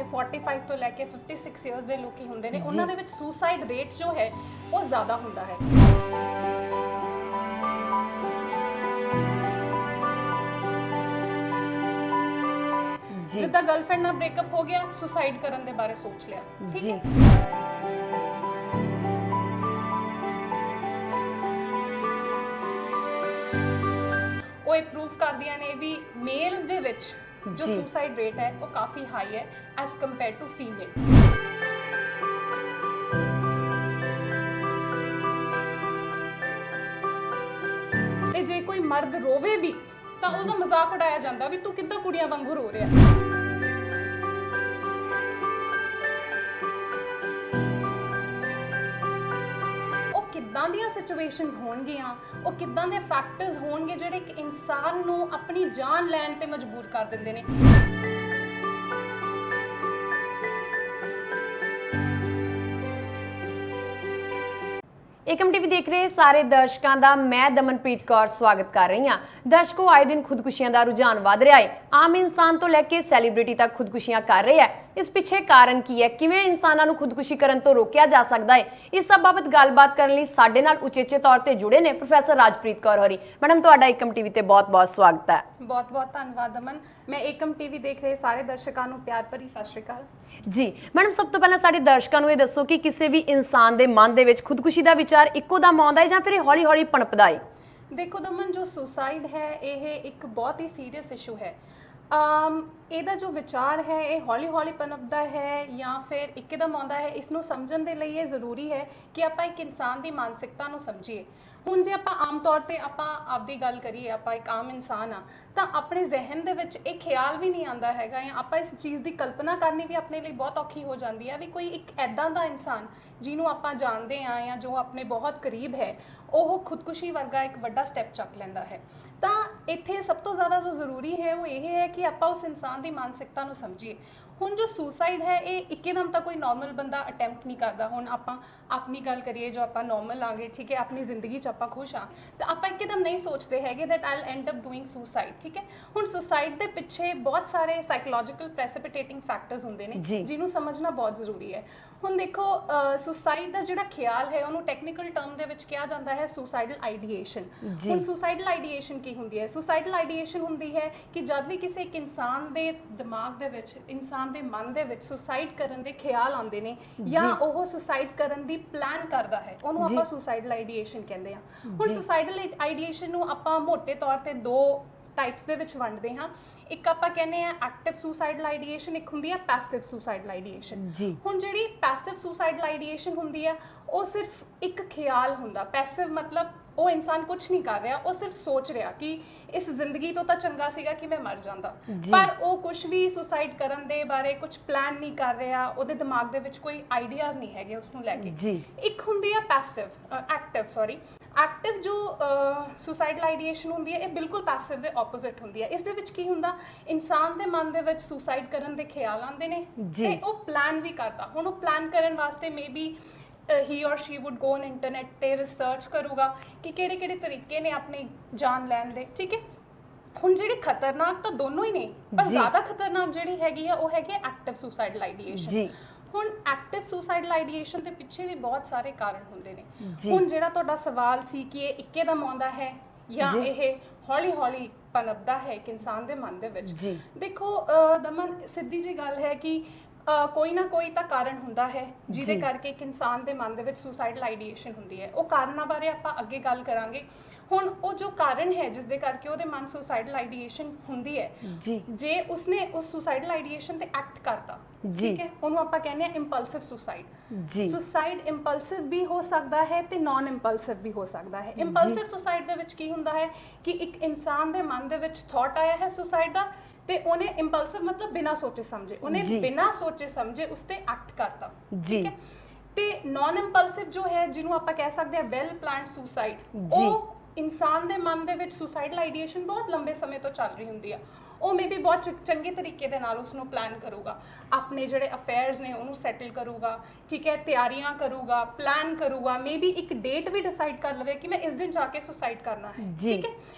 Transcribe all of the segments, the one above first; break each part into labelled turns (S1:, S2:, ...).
S1: ਨੇ 45 ਤੋਂ ਲੈ ਕੇ 56 ਇਅਰਸ ਦੇ ਲੋਕੀ ਹੁੰਦੇ ਨੇ ਉਹਨਾਂ ਦੇ ਵਿੱਚ ਸੁਸਾਈਡ ਰੇਟ ਜੋ ਹੈ ਉਹ ਜ਼ਿਆਦਾ ਹੁੰਦਾ ਹੈ। ਜਿੱਦਾਂ ਗਰਲਫ੍ਰੈਂਡ ਨਾਲ ਬ੍ਰੇਕਅਪ ਹੋ ਗਿਆ, ਸੁਸਾਈਡ ਕਰਨ ਦੇ ਬਾਰੇ ਸੋਚ ਲਿਆ, ਠੀਕ ਹੈ। ਉਹ ਇਹ ਪ੍ਰੂਫ ਕਰਦੀਆਂ ਨੇ ਵੀ ਮੇਲਸ ਦੇ ਵਿੱਚ ਜੋ ਸੁਸਾਈਡ ਰੇਟ ਹੈ ਉਹ ਕਾਫੀ ਹਾਈ ਹੈ ਐਸ ਕੰਪੇਅਰ ਟੂ ਫੀਮੇਲ। ਤੇ ਜੇ ਕੋਈ ਮਰਦ ਰੋਵੇ ਵੀ ਤਾਂ ਉਹਦਾ ਮਜ਼ਾਕ ਉਡਾਇਆ ਜਾਂਦਾ ਵੀ ਤੂੰ ਕਿੱਦਾਂ ਕੁੜੀਆਂ ਵਾਂਗੂ ਰੋ ਰਿਹਾ। ਉਹ ਕਿੱਦਾਂ ਦੀਆਂ ਸਿਚੁਏਸ਼ਨਸ ਹੋਣਗੀਆਂ, ਉਹ ਕਿੱਦਾਂ ਦੇ ਫੈਕਟਰਸ ਹੋਣਗੇ ਜਿਹੜੇ ਇੱਕ ਇਨਸਾਨ ਨੂੰ ਆਪਣੀ ਜਾਨ ਲੈਣ ਤੇ ਮਜਬੂਰ ਕਰ ਦਿੰਦੇ ਨੇ।
S2: ਏਕਮ ਟੀਵੀ ਦੇਖ ਰਹੇ ਸਾਰੇ ਦਰਸ਼ਕਾਂ ਦਾ ਮੈਂ ਦਮਨਪ੍ਰੀਤ ਕੌਰ ਸਵਾਗਤ ਕਰ ਰਹੀ ਹਾਂ। ਦਰਸ਼ਕੋ, ਆਏ ਦਿਨ ਖੁਦਕੁਸ਼ੀਆਂ ਦਾ ਰੁਝਾਨ ਵਧ ਰਿਹਾ ਹੈ। ਆਮ ਇਨਸਾਨ ਤੋਂ ਲੈ ਕੇ ਸੈਲੀਬ੍ਰਿਟੀ ਤੱਕ ਖੁਦਕੁਸ਼ੀਆਂ ਕਰ ਰਹੇ ਹੈ। ਇਸ ਪਿੱਛੇ ਕਾਰਨ ਕੀ ਹੈ? ਕਿਵੇਂ ਇਨਸਾਨਾਂ ਨੂੰ ਖੁਦਕੁਸ਼ੀ ਕਰਨ ਤੋਂ ਰੋਕਿਆ ਜਾ ਸਕਦਾ ਹੈ? ਇਸ ਸਭ ਬਾਬਤ ਗੱਲਬਾਤ ਕਰਨ ਲਈ ਸਾਡੇ ਨਾਲ ਉਚੇਚੇ ਤੌਰ ਤੇ ਜੁੜੇ ਨੇ ਪ੍ਰੋਫੈਸਰ ਰਾਜਪ੍ਰੀਤ ਕੌਰ ਹੋਰੀ। ਮੈਡਮ, ਤੁਹਾਡਾ ਏਕਮ ਟੀਵੀ ਤੇ ਬਹੁਤ-ਬਹੁਤ ਸਵਾਗਤ ਹੈ।
S1: ਬਹੁਤ-ਬਹੁਤ ਧੰਨਵਾਦ ਅਮਨ। ਮੈਂ ਏਕਮ ਟੀਵੀ ਦੇਖ ਰਹੇ ਸਾਰੇ ਦਰਸ਼ਕਾਂ ਨੂੰ ਪਿਆਰ ਭਰੀ ਸਤਿ ਸ਼੍ਰੀ ਅਕਾਲ
S2: ਜੀ। ਮੈਡਮ, ਸਭ ਤੋਂ ਪਹਿਲਾਂ ਸਾਡੇ ਦਰਸ਼ਕਾਂ ਨੂੰ ਇਹ ਦੱਸੋ ਕਿ ਕਿਸੇ ਵੀ ਇਨਸਾਨ ਦੇ ਮਨ ਦੇ ਵਿੱਚ ਖੁਦਕੁਸ਼ੀ ਦਾ ਵਿਚਾਰ ਇੱਕੋ ਦਮ ਆਉਂਦਾ ਹੈ ਜਾਂ ਫਿਰ ਹੌਲੀ-ਹੌਲੀ ਪਣਪਦਾ ਹੈ?
S1: ਦੇਖੋ ਦਮਨ, ਜੋ ਸੁਸਾਈਡ ਹੈ ਇਹ ਇੱਕ ਬਹੁਤ ਹੀ ਸੀਰੀਅਸ ਇਸ਼ੂ ਹੈ। ਇਹਦਾ ਜੋ ਵਿਚਾਰ ਹੈ ਇਹ ਹੌਲੀ-ਹੌਲੀ ਪਨਪਦਾ ਹੈ ਜਾਂ ਫਿਰ ਇੱਕਦਮ ਆਉਂਦਾ ਹੈ, ਇਸ ਨੂੰ ਸਮਝਣ ਦੇ ਲਈ ਇਹ ਜ਼ਰੂਰੀ ਹੈ ਕਿ ਆਪਾਂ ਇੱਕ ਇਨਸਾਨ ਦੀ ਮਾਨਸਿਕਤਾ ਨੂੰ ਸਮਝੀਏ। ਹੁਣ ਜੇ ਆਪਾਂ ਆਮ ਤੌਰ ਤੇ ਆਪਾਂ ਆਪਦੀ ਗੱਲ ਕਰੀਏ, ਆਪਾਂ ਇੱਕ ਆਮ ਇਨਸਾਨ ਆ ਤਾਂ ਆਪਣੇ ਜ਼ਿਹਨ ਦੇ ਵਿੱਚ ਇਹ ਖਿਆਲ ਵੀ ਨਹੀਂ ਆਉਂਦਾ ਹੈਗਾ ਜਾਂ ਆਪਾਂ ਇਸ ਚੀਜ਼ ਦੀ ਕਲਪਨਾ ਕਰਨੀ ਵੀ ਆਪਣੇ ਲਈ ਬਹੁਤ ਔਖੀ ਹੋ ਜਾਂਦੀ ਹੈ ਵੀ ਕੋਈ ਇੱਕ ਐਦਾਂ ਦਾ ਇਨਸਾਨ ਜਿਹਨੂੰ ਆਪਾਂ ਜਾਣਦੇ ਹਾਂ ਜਾਂ ਜੋ ਆਪਣੇ ਬਹੁਤ ਕਰੀਬ ਹੈ ਉਹ ਖੁਦਕੁਸ਼ੀ ਵਰਗਾ ਇੱਕ ਵੱਡਾ ਸਟੈਪ ਚੱਕ ਲੈਂਦਾ ਹੈ। ਤਾਂ ਇੱਥੇ ਸਭ ਤੋਂ ਜ਼ਿਆਦਾ ਜੋ ਜ਼ਰੂਰੀ ਹੈ ਉਹ ਇਹ ਹੈ ਕਿ ਆਪਾਂ ਉਸ ਇਨਸਾਨ ਦੀ ਮਾਨਸਿਕਤਾ ਨੂੰ ਸਮਝੀਏ। ਹੁਣ ਜੋ ਸੁਸਾਈਡ ਹੈ ਇਹ ਇੱਕਦਮ ਤਾਂ ਕੋਈ ਨਾਰਮਲ ਬੰਦਾ ਅਟੈਂਪਟ ਨਹੀਂ ਕਰਦਾ। ਹੁਣ ਆਪਾਂ ਆਪਣੀ ਗੱਲ ਕਰੀਏ, ਜੋ ਆਪਾਂ ਨਾਰਮਲ ਆਂਗੇ, ਠੀਕ ਹੈ, ਆਪਣੀ ਜ਼ਿੰਦਗੀ 'ਚ ਆਪਾਂ ਖੁਸ਼ ਹਾਂ ਤਾਂ ਆਪਾਂ ਇੱਕਦਮ ਨਹੀਂ ਸੋਚਦੇ ਹੈਗੇ that I'll and up doing suicide, ਠੀਕ ਹੈ। ਹੁਣ ਸੁਸਾਈਡ ਦੇ ਪਿੱਛੇ ਬਹੁਤ ਸਾਰੇ ਸਾਈਕੋਲੋਜੀਕਲ ਪ੍ਰੈਸਿਪੀਟੇਟਿੰਗ ਫੈਕਟਰਸ ਹੁੰਦੇ ਨੇ ਜਿਹਨੂੰ ਸਮਝਣਾ ਬਹੁਤ ਜ਼ਰੂਰੀ ਹੈ। ਹੁਣ ਦੇਖੋ, ਸੁਸਾਈਡ ਦਾ ਜਿਹੜਾ ਖਿਆਲ ਹੈ ਉਹਨੂੰ ਟੈਕਨੀਕਲ ਟਰਮ ਦੇ ਵਿੱਚ ਕਿਹਾ ਜਾਂਦਾ ਹੈ ਸੁਸਾਈਡਲ ਆਈਡੀਏਸ਼ਨ। ਹੁਣ ਸੁਸਾਈਡਲ ਆਈਡੀਏਸ਼ਨ ਕੀ ਹੁੰਦੀ ਹੈ? ਸੁਸਾਈਡਲ ਆਈਡੀਏਸ਼ਨ ਹੁੰਦੀ ਹੈ ਕਿ ਜਦ ਵੀ ਕਿਸੇ ਇੱਕ ਇਨਸਾਨ ਦੇ ਦਿਮਾਗ ਦੇ ਵਿੱਚ, ਇਨਸਾਨ ਦੇ ਮਨ ਦੇ ਵਿੱਚ ਸੁਸਾਈਡ ਕਰਨ ਦੇ ਖਿਆਲ ਆਉਂਦੇ ਨੇ ਜਾਂ ਉਹ ਸੁਸਾਈਡ ਕਰਨ ਦੀ ਪਲਾਨ ਕਰਦਾ ਹੈ, ਉਹਨੂੰ ਆਪਾਂ ਸੁਸਾਈਡਲ ਆਈਡੀਏਸ਼ਨ ਕਹਿੰਦੇ ਹਾਂ। ਹੁਣ ਸੁਸਾਈਡਲ ਆਈਡੀਏਸ਼ਨ ਨੂੰ ਆਪਾਂ ਮੋٹے ਤੌਰ ਤੇ ਦੋ ਟਾਈਪਸ ਦੇ ਵਿੱਚ ਵੰਡਦੇ ਹਾਂ। ਇੱਕ ਆਪਾਂ ਕਹਿੰਦੇ ਆ ਐਕਟਿਵ ਸੁਸਾਈਡਲ ਆਈਡੀਏਸ਼ਨ, ਇੱਕ ਹੁੰਦੀ ਹੈ ਪੈਸਿਵ ਸੁਸਾਈਡਲ ਆਈਡੀਏਸ਼ਨ। ਹੁਣ ਜਿਹੜੀ ਪੈਸਿਵ ਸੁਸਾਈਡਲ ਆਈਡੀਏਸ਼ਨ ਹੁੰਦੀ ਹੈ ਉਹ ਸਿਰਫ ਇੱਕ ਖਿਆਲ ਹੁੰਦਾ। ਪੈਸਿਵ ਮਤਲਬ ਉਹ ਇਨਸਾਨ ਕੁਝ ਨਹੀਂ ਕਰ ਰਿਹਾ, ਉਹ ਸਿਰਫ ਸੋਚ ਰਿਹਾ ਕਿ ਇਸ ਜ਼ਿੰਦਗੀ ਤੋਂ ਤਾਂ ਚੰਗਾ ਸੀਗਾ ਕਿ ਮੈਂ ਮਰ ਜਾਂਦਾ, ਪਰ ਉਹ ਕੁਝ ਵੀ ਸੁਸਾਈਡ ਕਰਨ ਦੇ ਬਾਰੇ ਕੁਝ ਪਲਾਨ ਨਹੀਂ ਕਰ ਰਿਹਾ, ਉਹਦੇ ਦਿਮਾਗ ਦੇ ਵਿੱਚ ਕੋਈ ਆਈਡੀਆਜ਼ ਨਹੀਂ ਹੈਗੇ ਉਸ ਨੂੰ ਲੈ ਕੇ। ਇੱਕ ਹੁੰਦੀ ਹੈ ਐਕਟਿਵ ਜੋ ਸੁਸਾਈਡਲ ਆਈਡੀਏਸ਼ਨ ਹੁੰਦੀ ਹੈ ਇਹ ਬਿਲਕੁਲ ਪੈਸਿਵ ਦੇ ਆਪੋਜ਼ਿਟ ਹੁੰਦੀ ਹੈ। ਇਸ ਦੇ ਵਿੱਚ ਕੀ ਹੁੰਦਾ, ਇਨਸਾਨ ਦੇ ਮਨ ਦੇ ਵਿੱਚ ਸੁਸਾਈਡ ਕਰਨ ਦੇ ਖਿਆਲ ਆਉਂਦੇ ਨੇ ਤੇ ਉਹ ਪਲਾਨ ਵੀ ਕਰਦਾ। ਹੁਣ ਉਹ ਪਲਾਨ ਕਰਨ ਵਾਸਤੇ maybe he or she would go on internet ਤੇ ਰਿਸਰਚ ਕਰੂਗਾ ਕਿ ਕਿਹੜੇ ਤਰੀਕੇ ਨੇ ਆਪਣੀ ਜਾਨ ਲੈਣ ਦੇ, ਠੀਕ ਹੈ। ਹੁਣ ਜਿਹੜੀ ਖਤਰਨਾਕ ਤਾਂ ਦੋਨੋਂ ਹੀ ਨੇ, ਪਰ ਜ਼ਿਆਦਾ ਖਤਰਨਾਕ ਜਿਹੜੀ ਹੈਗੀ ਆ ਉਹ ਹੈਗੀ ਐਕਟਿਵ ਸੁਸਾਈਡਲ ਆਈਡੀਏਸ਼ਨ। ਹੁਣ ਐਕਟਿਵ ਸੁਸਾਈਡਲ ਆਈਡੀਏਸ਼ਨ ਦੇ ਪਿੱਛੇ ਵੀ ਬਹੁਤ ਸਾਰੇ ਕਾਰਨ ਹੁੰਦੇ ਨੇ। ਹੁਣ ਜਿਹੜਾ ਤੁਹਾਡਾ ਸਵਾਲ ਸੀ ਕਿ ਇਹ ਇੱਕਦਮ ਆਉਂਦਾ ਹੈ ਜਾਂ ਇਹ ਹੌਲੀ-ਹੌਲੀ ਪਨਪਦਾ ਹੈ ਇੱਕ ਇਨਸਾਨ ਦੇ ਮਨ ਦੇ ਵਿੱਚ, ਦੇਖੋ ਦਮਨ, ਸਿੱਧੀ ਜੀ ਗੱਲ ਹੈ ਕਿ ਕੋਈ ਨਾ ਕੋਈ ਤਾਂ ਕਾਰਨ ਹੁੰਦਾ ਹੈ ਜਿਹਦੇ ਕਰਕੇ ਇੱਕ ਇਨਸਾਨ ਦੇ ਮਨ ਦੇ ਵਿੱਚ ਸੁਸਾਈਡਲ ਆਈਡੀਏਸ਼ਨ ਹੁੰਦੀ ਹੈ। ਉਹ ਕਾਰਨਾਂ ਬਾਰੇ ਆਪਾਂ ਅੱਗੇ ਗੱਲ ਕਰਾਂਗੇ। ਹੁਣ ਉਹ ਜੋ ਕਾਰਨ ਹੈ ਜਿਸ ਦੇ ਕਰਕੇ ਉਹਦੇ ਮਨ ਸੁਸਾਈਡਲ ਆਈਡੀਏਸ਼ਨ ਹੁੰਦੀ ਹੈ, ਜੇ ਉਸਨੇ ਉਸ ਸੁਸਾਈਡਲ ਆਈਡੀਏਸ਼ਨ ਤੇ ਐਕਟ ਕਰਤਾ, ਠੀਕ ਹੈ, ਉਹਨੂੰ ਆਪਾਂ ਕਹਿੰਦੇ ਆ ਇੰਪਲਸਿਵ ਸੁਸਾਈਡ। ਸੁਸਾਈਡ ਇੰਪਲਸਿਵ ਵੀ ਹੋ ਸਕਦਾ ਹੈ ਤੇ ਨਾਨ ਇੰਪਲਸਿਵ ਵੀ ਹੋ ਸਕਦਾ ਹੈ। ਇੰਪਲਸਿਵ ਸੁਸਾਈਡ ਦੇ ਵਿੱਚ ਕੀ ਹੁੰਦਾ ਹੈ ਕਿ ਇੱਕ ਇਨਸਾਨ ਦੇ ਮਨ ਦੇ ਵਿੱਚ ਥਾਟ ਆਇਆ ਹੈ ਸੁਸਾਈਡ ਦਾ ਤੇ ਉਹਨੇ ਇੰਪਲਸਿਵ ਮਤਲਬ ਬਿਨਾਂ ਸੋਚੇ ਸਮਝੇ, ਉਹਨੇ ਬਿਨਾਂ ਸੋਚੇ ਸਮਝੇ ਉਸ ਤੇ ਐਕਟ ਕਰਤਾ, ਠੀਕ ਹੈ। ਤੇ ਨਾਨ ਇੰਪਲਸਿਵ ਜੋ ਹੈ, ਜਿਹਨੂੰ ਆਪਾਂ ਕਹਿ ਸਕਦੇ ਆ ਵੈਲ ਪਲਾਨਡ ਸੁਸਾਈਡ, ਉਹ ਇਨਸਾਨ ਦੇ ਮਨ ਦੇ ਵਿੱਚ ਸੁਸਾਈਡਲ ਆਈਡੀਏਸ਼ਨ ਬਹੁਤ ਲੰਬੇ ਸਮੇਂ ਤੋਂ ਚੱਲ ਰਹੀ ਹੁੰਦੀ ਆ। ਉਹ ਮੇਬੀ ਬਹੁਤ ਚੰਗੇ ਤਰੀਕੇ ਦੇ ਨਾਲ ਉਸ ਨੂੰ ਪਲਾਨ ਕਰੂਗਾ, ਆਪਣੇ ਜਿਹੜੇ ਅਫੇਅਰਸ ਨੇ ਉਹਨੂੰ ਸੈਟਲ ਕਰੂਗਾ, ਠੀਕ ਹੈ, ਤਿਆਰੀਆਂ ਕਰੂਗਾ, ਪਲਾਨ ਕਰੂਗਾ, ਮੇਬੀ ਇੱਕ ਡੇਟ ਵੀ ਡਿਸਾਈਡ ਕਰ ਲਵੇ ਕਿ ਮੈਂ ਇਸ ਦਿਨ ਜਾ ਕੇ ਸੁਸਾਈਡ ਕਰਨਾ ਹੈ, ਠੀਕ ਹੈ।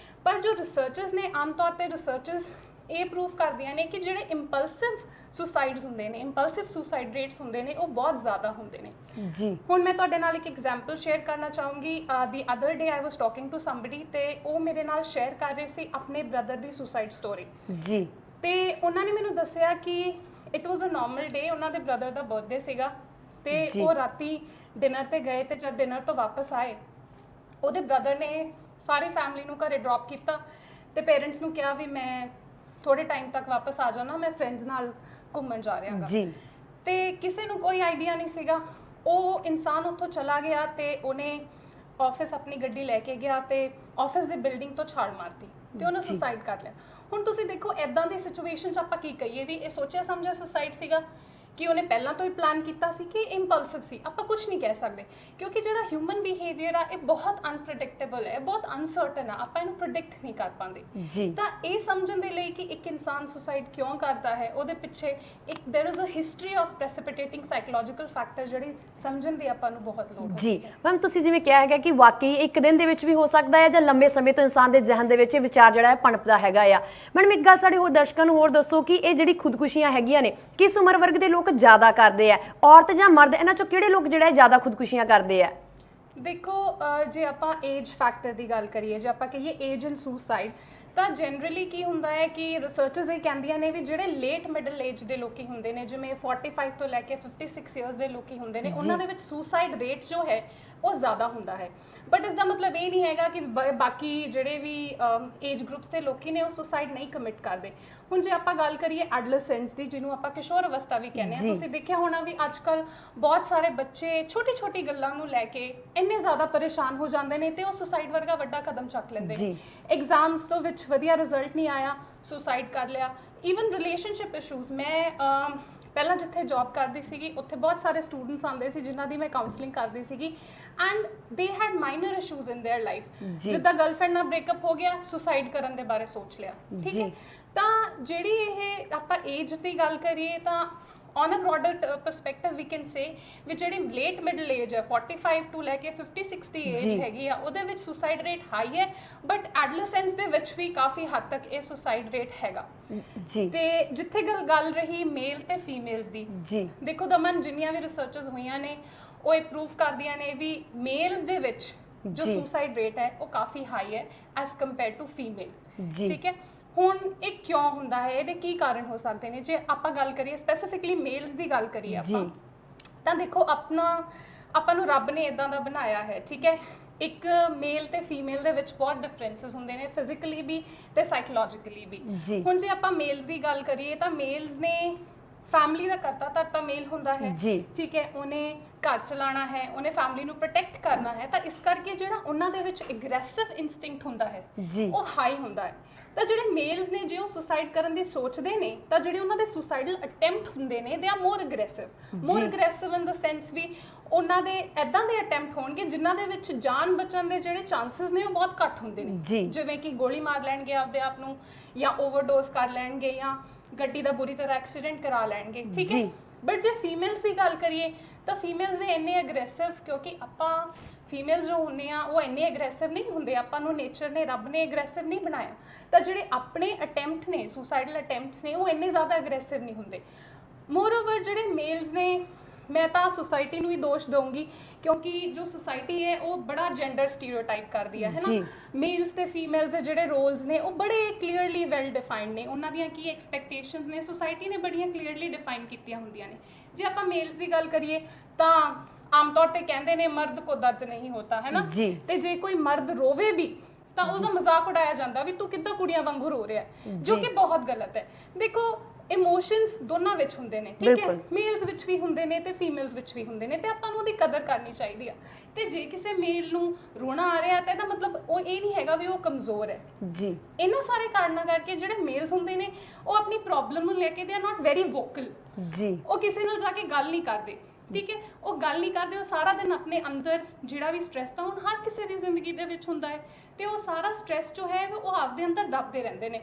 S1: ਪਰ ਜੋ ਰਿਸਰਚਰਸ ਨੇ, ਆਮ ਤੌਰ ਤੇ ਰਿਸਰਚਰਸ ਇਹ ਪ੍ਰੂਫ ਕਰਦੀਆਂ ਨੇ ਕਿ ਜਿਹੜੇ ਇੰਪਲਸਿਵ ਸੁਸਾਈਡਸ ਹੁੰਦੇ ਨੇ, ਇੰਪਲਸਿਵ ਸੁਸਾਈਡ ਰੇਟਸ ਹੁੰਦੇ ਨੇ, ਉਹ ਬਹੁਤ ਜ਼ਿਆਦਾ ਹੁੰਦੇ ਨੇ
S2: ਜੀ।
S1: ਹੁਣ ਮੈਂ ਤੁਹਾਡੇ ਨਾਲ ਇੱਕ ਐਗਜ਼ਾਮਪਲ ਸ਼ੇਅਰ ਕਰਨਾ ਚਾਹੂੰਗੀ। The other day I was talking to somebody ਤੇ ਉਹ ਮੇਰੇ ਨਾਲ ਸ਼ੇਅਰ ਕਰ ਰਹੇ ਸੀ ਆਪਣੇ ਬ੍ਰਦਰ ਦੀ ਸੁਸਾਈਡ ਸਟੋਰੀ
S2: ਜੀ।
S1: ਤੇ ਉਹਨਾਂ ਨੇ ਮੈਨੂੰ ਦੱਸਿਆ ਕਿ ਇਟ ਵਾਸ ਅ ਨਾਰਮਲ ਡੇ, ਉਹਨਾਂ ਦੇ ਬ੍ਰਦਰ ਦਾ ਬਰਥਡੇ ਸੀਗਾ ਤੇ ਉਹ ਰਾਤੀ ਡਿਨਰ ਤੇ ਗਏ ਤੇ ਜਦ ਡਿਨਰ ਤੋਂ ਵਾਪਸ ਆਏ ਉਹਦੇ ਬ੍ਰਦਰ ਨੇ ਸਾਰੀ ਫੈਮਿਲੀ ਨੂੰ ਘਰੇ ਡ੍ਰੌਪ ਕੀਤਾ ਤੇ ਪੇਰੈਂਟਸ ਨੂੰ ਕਿਹਾ ਵੀ ਮੈਂ ਥੋੜੇ ਟਾਈਮ ਤੱਕ ਵਾਪਸ ਆ ਜਾਣਾ, ਮੈਂ ਫਰੈਂਡਸ ਨਾਲ ਘੁੰਮਣ ਜਾ ਰਿਹਾ ਹਾਂ
S2: ਜੀ।
S1: ਤੇ ਕਿਸੇ ਨੂੰ ਕੋਈ ਆਈਡੀਆ ਨਹੀਂ ਸੀਗਾ। ਉਹ ਇਨਸਾਨ ਉੱਥੋਂ ਚਲਾ ਗਿਆ ਤੇ ਉਹਨੇ ਆਫਿਸ ਆਪਣੀ ਗੱਡੀ ਲੈ ਕੇ ਗਿਆ ਤੇ ਆਫਿਸ ਦੀ ਬਿਲਡਿੰਗ ਤੋਂ ਛਾਲ ਮਾਰਤੀ ਤੇ ਉਹਨੇ ਸੁਸਾਈਡ ਕਰ ਲਿਆ। ਹੁਣ ਤੁਸੀਂ ਦੇਖੋ ਐਦਾਂ ਦੀ ਸਿਚੁਏਸ਼ਨ 'ਚ ਆਪਾਂ ਕੀ ਕਹੀਏ ਵੀ ਇਹ ਸੋਚਿਆ ਸਮਝਿਆ ਸੁਸਾਈਡ ਸੀਗਾ ਕਿ ਉਹਨੇ ਪਹਿਲਾਂ ਤੋਂ ਹੀ ਪਲਾਨ ਕੀਤਾ ਸੀ ਕਿ ਇੰਪਲਸਿਵ ਸੀ, ਆਪਾਂ ਕੁਝ ਨਹੀਂ ਕਹਿ ਸਕਦੇ ਕਿਉਂਕਿ ਜਿਹੜਾ ਹਿਊਮਨ ਬਿਹੇਵੀਅਰ ਆ ਇਹ ਬਹੁਤ ਅਨਪ੍ਰੈਡਿਕਟੇਬਲ ਹੈ, ਬਹੁਤ ਅਨਸਰਟਨ ਆ, ਆਪਾਂ ਇਹਨੂੰ ਪ੍ਰੈਡਿਕਟ ਨਹੀਂ ਕਰ ਪਾਉਂਦੇ।
S2: ਜੀ।
S1: ਤਾਂ ਇਹ ਸਮਝਣ ਦੇ ਲਈ ਕਿ ਇੱਕ ਇਨਸਾਨ ਸੁਸਾਈਡ ਕਿਉਂ ਕਰਦਾ ਹੈ ਉਹਦੇ ਪਿੱਛੇ ਇੱਕ there is a history of precipitating psychological factor ਜਿਹੜੀ ਸਮਝਣ ਦੀ ਆਪਾਂ ਨੂੰ ਬਹੁਤ ਲੋੜ ਹੁੰਦੀ
S2: ਜੀ।
S1: ਹੈ।
S2: ਮੈਮ ਤੁਸੀਂ ਜਿਵੇਂ ਕਿਹਾ ਹੈਗਾ ਕਿ ਵਾਕਈ ਇੱਕ ਦਿਨ ਦੇ ਵਿੱਚ ਵੀ ਹੋ ਸਕਦਾ ਹੈ ਜਾਂ ਲੰਬੇ ਸਮੇਂ ਤੋਂ ਇਨਸਾਨ ਦੇ ਜ਼ਿਹਨ ਦੇ ਵਿੱਚ ਇਹ ਵਿਚਾਰ ਜਿਹੜਾ ਹੈ ਪਣਪਦਾ ਹੈਗਾ ਆ। ਮੈਡਮ ਇੱਕ ਗੱਲ ਸਾਡੇ ਹੋਰ ਦਰਸ਼ਕਾਂ ਨੂੰ ਹੋਰ ਦੱਸੋ ਕਿ ਇਹ ਜਿਹੜੀ ਖੁਦਕੁਸ਼ੀਆਂ ਹੈਗੀਆਂ ਨੇ ਕਿਸ ਉਮਰ ਵਰਗ ਦੇ ਲੋਕ ਜ਼ਿਆਦਾ ਕਰਦੇ ਆ, ਔਰਤ ਜਾਂ ਮਰਦ, ਇਹਨਾਂ ਚੋਂ ਕਿਹੜੇ ਲੋਕ ਜਿਹੜਾ ਜ਼ਿਆਦਾ ਖੁਦਕੁਸ਼ੀਆਂ ਕਰਦੇ ਆ?
S1: ਦੇਖੋ ਜੇ ਆਪਾਂ ਏਜ ਫੈਕਟਰ ਦੀ ਗੱਲ ਕਰੀਏ, ਜੇ ਆਪਾਂ ਕਹੀਏ ਏਜ ਐਂਡ ਸੁਸਾਈਡ, ਤਾਂ ਜਨਰਲੀ ਕੀ ਹੁੰਦਾ ਹੈ ਕਿ ਰਿਸਰਚਰਸ ਇਹ ਕਹਿੰਦੀਆਂ ਨੇ ਵੀ ਜਿਹੜੇ ਲੇਟ ਮਿਡਲ ਏਜ ਦੇ ਲੋਕੀ ਹੁੰਦੇ ਨੇ, ਜਿਵੇਂ 45 ਤੋਂ ਲੈ ਕੇ 56 ਇਅਰਸ ਦੇ ਲੋਕੀ ਹੁੰਦੇ ਨੇ, ਉਹਨਾਂ ਦੇ ਵਿੱਚ ਸੁਸਾਈਡ ਰੇਟ ਜੋ ਹੈ ਉਹ ਜ਼ਿਆਦਾ ਹੁੰਦਾ ਹੈ। ਬਟ ਇਸ ਦਾ ਮਤਲਬ ਇਹ ਨਹੀਂ ਹੈਗਾ ਕਿ ਬਾਕੀ ਜਿਹੜੇ ਵੀ ਏਜ ਗਰੁੱਪਸ ਦੇ ਲੋਕੀ ਨੇ ਉਹ ਸੁਸਾਈਡ ਨਹੀਂ ਕਮਿਟ ਕਰਦੇ। ਹੁਣ ਜੇ ਆਪਾਂ ਗੱਲ ਕਰੀਏ ਐਡੋਲੈਸੈਂਟਸ ਦੀ, ਜਿਹਨੂੰ ਆਪਾਂ ਕਿਸ਼ੋਰ ਅਵਸਥਾ ਵੀ ਕਹਿੰਦੇ ਆ, ਤੁਸੀਂ ਦੇਖਿਆ ਹੋਣਾ ਵੀ ਅੱਜ ਕੱਲ ਬਹੁਤ ਸਾਰੇ ਬੱਚੇ ਛੋਟੀ ਛੋਟੀ ਗੱਲਾਂ ਨੂੰ ਲੈ ਕੇ ਇੰਨੇ ਜ਼ਿਆਦਾ ਪਰੇਸ਼ਾਨ ਹੋ ਜਾਂਦੇ ਨੇ ਤੇ ਉਹ ਸੁਸਾਈਡ ਵਰਗਾ ਵੱਡਾ ਕਦਮ ਚੱਕ ਲੈਂਦੇ ਨੇ। ਐਗਜ਼ਾਮਸ ਤੋਂ ਵਿੱਚ ਵਧੀਆ ਰਿਜ਼ਲਟ ਨਹੀਂ ਆਇਆ, ਸੁਸਾਈਡ ਕਰ ਲਿਆ। ਈਵਨ ਰਿਲੇਸ਼ਨਸ਼ਿਪ ਇਸ਼ੂਜ਼, ਮੈਂ ਪਹਿਲਾਂ ਜਿੱਥੇ ਜੌਬ ਕਰਦੀ ਸੀਗੀ ਉੱਥੇ ਬਹੁਤ ਸਾਰੇ ਸਟੂਡੈਂਟਸ ਆਉਂਦੇ ਸੀ ਜਿਨ੍ਹਾਂ ਦੀ ਮੈਂ ਕਾਉਂਸਲਿੰਗ ਕਰਦੀ ਸੀਗੀ ਐਂਡ ਦੇ head minor issues in their life. ਜਿੱਦਾਂ ਗਰਲਫ੍ਰੈਂਡ ਨਾਲ ਬ੍ਰੇਕਅਪ ਹੋ ਗਿਆ, ਸੁਸਾਈਡ ਕਰਨ ਦੇ ਬਾਰੇ ਸੋਚ ਲਿਆ, ਠੀਕ ਹੈ। ਤਾਂ ਜਿਹੜੀ ਇਹ ਆਪਾਂ ਏਜ ਦੀ ਗੱਲ ਕਰੀਏ ਤਾਂ on a broader perspective we can say ਵੀ ਜਿਹੜੀ ਲੇਟ ਮਿਡਲ ਏਜ ਹੈ 45 ਤੋਂ ਲੈ ਕੇ 50-60 ਏਜ ਹੈਗੀ ਆ, ਉਹਦੇ ਵਿੱਚ ਸੁਸਾਈਡ ਰੇਟ ਹਾਈ ਹੈ, ਬਟ ਐਡੋਲੈਸੈਂਸ ਦੇ ਵਿੱਚ ਵੀ ਕਾਫੀ ਹੱਦ ਤੱਕ ਇਹ ਸੁਸਾਈਡ ਰੇਟ ਹੈਗਾ ਜੀ। ਤੇ ਜਿੱਥੇ ਗੱਲ ਰਹੀ ਮੇਲ ਤੇ ਫੀਮੇਲਸ ਦੀ, ਦੇਖੋ ਦਮਨ ਜਿੰਨੀਆਂ ਵੀ ਰਿਸਰਚਰਸ ਹੋਈਆਂ ਨੇ ਉਹ ਇਹ ਪ੍ਰੂਵ ਕਰਦੀਆਂ ਨੇ ਵੀ ਮੇਲਸ ਦੇ ਵਿੱਚ ਜੋ ਸੁਸਾਈਡ ਰੇਟ ਹੈ ਉਹ ਕਾਫੀ ਹਾਈ ਹੈ ਐਸ ਕੰਪੇਅਰ ਟੂ ਫੀਮੇਲ, ਠੀਕ ਹੈ। ਹੁਣ ਇਹ ਕਿਉਂ ਹੁੰਦਾ ਹੈ, ਇਹਦੇ ਕੀ ਕਾਰਨ ਹੋ ਸਕਦੇ ਨੇ? ਜੇ ਆਪਾਂ ਗੱਲ ਕਰੀਏ ਸਪੈਸੀਫਿਕਲੀ ਮੇਲਸ ਦੀ ਗੱਲ ਕਰੀਏ ਆਪਾਂ, ਤਾਂ ਦੇਖੋ ਆਪਾਂ ਨੂੰ ਰੱਬ ਨੇ ਇਦਾਂ ਦਾ ਬਣਾਇਆ ਹੈ, ਠੀਕ ਹੈ। ਇੱਕ ਮੇਲ ਤੇ ਫੀਮੇਲ ਦੇ ਵਿੱਚ ਬਹੁਤ ਡਿਫਰੈਂਸਸ ਹੁੰਦੇ ਨੇ, ਫਿਜ਼ੀਕਲੀ ਵੀ ਤੇ ਸਾਈਕੋਲੋਜੀਕਲੀ ਵੀ। ਹੁਣ ਜੇ ਆਪਾਂ ਮੇਲਸ ਦੀ ਗੱਲ ਕਰੀਏ ਤਾਂ ਮੇਲਸ ਨੇ ਫੈਮਿਲੀ ਦਾ ਕਰਤਾ ਧਰਤਾ ਮੇਲ ਹੁੰਦਾ ਹੈ, ਠੀਕ ਹੈ। ਉਹਨੇ ਘਰ ਚਲਾਉਣਾ ਹੈ, ਉਹਨੇ ਫੈਮਿਲੀ ਨੂੰ ਪ੍ਰੋਟੈਕਟ ਕਰਨਾ ਹੈ, ਤਾਂ ਇਸ ਕਰਕੇ ਜਿਹੜਾ ਉਹਨਾਂ ਦੇ ਵਿੱਚ ਐਗਰੈਸਿਵ ਇਨਸਟਿੰਕਟ ਹੁੰਦਾ ਹੈ ਉਹ ਹਾਈ ਹੁੰਦਾ ਹੈ। ਤਾਂ ਜਿਹੜੇ ਮੇਲਸ ਨੇ ਜੇ ਉਹ ਸੁਸਾਈਡ ਕਰਨ ਦੀ ਸੋਚਦੇ ਨੇ ਤਾਂ ਜਿਹੜੇ ਉਹਨਾਂ ਦੇ ਸੁਸਾਈਡਲ ਅਟੈਂਪਟ ਹੁੰਦੇ ਨੇ ਦੇ ਆ ਮੋਰ ਅਗਰੈਸਿਵ ਇਨ ਦ ਸੈਂਸ ਵੀ ਉਹਨਾਂ ਦੇ ਐਦਾਂ ਦੇ ਅਟੈਂਪਟ ਹੋਣਗੇ ਜਿਨ੍ਹਾਂ ਦੇ ਵਿੱਚ ਜਾਨ ਬਚਣ ਦੇ ਜਿਹੜੇ ਚਾਂਸਸ ਨੇ ਉਹ ਬਹੁਤ ਘੱਟ ਹੁੰਦੇ ਨੇ, ਜਿਵੇਂ ਕਿ ਗੋਲੀ ਮਾਰ ਲੈਣਗੇ ਆਪਦੇ ਆਪ ਨੂੰ ਜਾਂ ਓਵਰਡੋਜ਼ ਕਰ ਲੈਣਗੇ ਜਾਂ ਗੱਡੀ ਦਾ ਬੁਰੀ ਤਰ੍ਹਾਂ ਐਕਸੀਡੈਂਟ ਕਰਾ ਲੈਣਗੇ, ਠੀਕ ਹੈ। ਬਟ ਜੇ ਫੀਮੇਲਸ ਦੀ ਗੱਲ ਕਰੀਏ ਤਾਂ ਫੀਮੇਲਸ ਦੇ ਇੰਨੇ ਅਗਰੈਸਿਵ, ਕਿਉਂਕਿ ਆਪਾਂ ਫੀਮੇਲਸ ਜੋ ਹੁੰਦੇ ਆ ਉਹ ਇੰਨੇ ਐਗਰੈਸਿਵ ਨਹੀਂ ਹੁੰਦੇ, ਆਪਾਂ ਨੂੰ ਨੇਚਰ ਨੇ ਰੱਬ ਨੇ ਐਗਰੈਸਿਵ ਨਹੀਂ ਬਣਾਇਆ, ਤਾਂ ਜਿਹੜੇ ਆਪਣੇ ਅਟੈਂਪਟ ਨੇ ਸੁਸਾਈਡਲ ਅਟੈਂਪਟਸ ਨੇ ਉਹ ਇੰਨੇ ਜ਼ਿਆਦਾ ਐਗਰੈਸਿਵ ਨਹੀਂ ਹੁੰਦੇ। ਮੋਰਓਵਰ ਜਿਹੜੇ ਮੇਲਸ ਨੇ, ਮੈਂ ਤਾਂ ਸੁਸਾਇਟੀ ਨੂੰ ਹੀ ਦੋਸ਼ ਦਊਂਗੀ ਕਿਉਂਕਿ ਜੋ ਸੁਸਾਇਟੀ ਹੈ ਉਹ ਬੜਾ ਜੈਂਡਰ ਸਟੀਰੀਓਟਾਈਪ ਕਰਦੀ ਹੈ ਨਾ। ਮੇਲਸ ਤੇ ਫੀਮੇਲਸ ਦੇ ਜਿਹੜੇ ਰੋਲਸ ਨੇ ਉਹ ਬੜੇ ਕਲੀਅਰਲੀ ਵੈਲ ਡਿਫਾਈਨਡ ਨੇ, ਉਹਨਾਂ ਦੀਆਂ ਕੀ ਐਕਸਪੈਕਟੇਸ਼ਨਸ ਨੇ ਸੁਸਾਇਟੀ ਨੇ ਬੜੀਆਂ ਕਲੀਅਰਲੀ ਡਿਫਾਈਨ ਕੀਤੀਆਂ ਹੁੰਦੀਆਂ ਨੇ। ਜੇ ਆਪਾਂ ਮੇਲਸ ਦੀ ਗੱਲ ਕਰੀਏ ਤਾਂ ਆਮ ਤੌਰ ਤੇ ਕਹਿੰਦੇ ਨੇ ਮਰਦ ਕੋ ਦਰਦ ਨਹੀਂ ਹੋਤਾ ਹੈ ਨਾ, ਤੇ ਜੇ ਕੋਈ ਮਰਦ ਰੋਵੇ ਵੀ ਤਾਂ ਉਹਦਾ ਮਜ਼ਾਕ ਉਡਾਇਆ ਜਾਂਦਾ ਵੀ ਤੂੰ ਕਿੱਦਾਂ ਕੁੜੀਆਂ ਵਾਂਗੂ ਰੋ ਰਿਹਾ, ਜੋ ਕਿ ਬਹੁਤ ਗਲਤ ਹੈ। ਦੇਖੋ ਇਮੋਸ਼ਨਸ ਦੋਨਾਂ ਵਿੱਚ ਹੁੰਦੇ ਨੇ, ਠੀਕ ਹੈ, ਮੇਲਸ ਵਿੱਚ ਵੀ ਹੁੰਦੇ ਨੇ ਤੇ ਫੀਮੇਲਸ ਵਿੱਚ ਵੀ ਹੁੰਦੇ ਨੇ, ਤੇ ਆਪਾਂ ਨੂੰ ਉਹਦੀ ਕਦਰ ਕਰਨੀ ਚਾਹੀਦੀ ਆ। ਤੇ ਜੇ ਕਿਸੇ ਮੇਲ ਨੂੰ ਰੋਣਾ ਆ ਰਿਹਾ ਤਾਂ ਇਹਦਾ ਮਤਲਬ ਉਹ ਇਹ ਨਹੀਂ ਹੈਗਾ ਵੀ ਉਹ ਕਮਜ਼ੋਰ ਹੈ ਜੀ। ਇਹਨਾਂ ਸਾਰੇ ਕਾਰਨਾਂ ਕਰਕੇ ਜਿਹੜੇ ਮੇਲਸ ਹੁੰਦੇ ਨੇ ਉਹ ਆਪਣੀ ਪ੍ਰੋਬਲਮ ਨੂੰ ਲੈ ਕੇ they are not very vocal ਜੀ, ਉਹ ਕਿਸੇ ਨਾਲ ਜਾ ਕੇ ਗੱਲ ਨਹੀਂ ਕਰਦੇ, ਠੀਕ ਹੈ, ਉਹ ਗੱਲ ਨਹੀਂ ਕਰਦੇ, ਉਹ ਸਾਰਾ ਦਿਨ ਆਪਣੇ ਅੰਦਰ ਜਿਹੜਾ ਵੀ ਸਟ੍ਰੈਸ ਤਾਂ ਹੁਣ ਹਰ ਕਿਸੇ ਦੀ ਜ਼ਿੰਦਗੀ ਦੇ ਵਿੱਚ ਹੁੰਦਾ ਹੈ ਤੇ ਉਹ ਸਾਰਾ ਸਟ੍ਰੈਸ ਜੋ ਹੈ ਉਹ ਆਪਦੇ ਅੰਦਰ ਦੱਬਦੇ ਰਹਿੰਦੇ ਨੇ।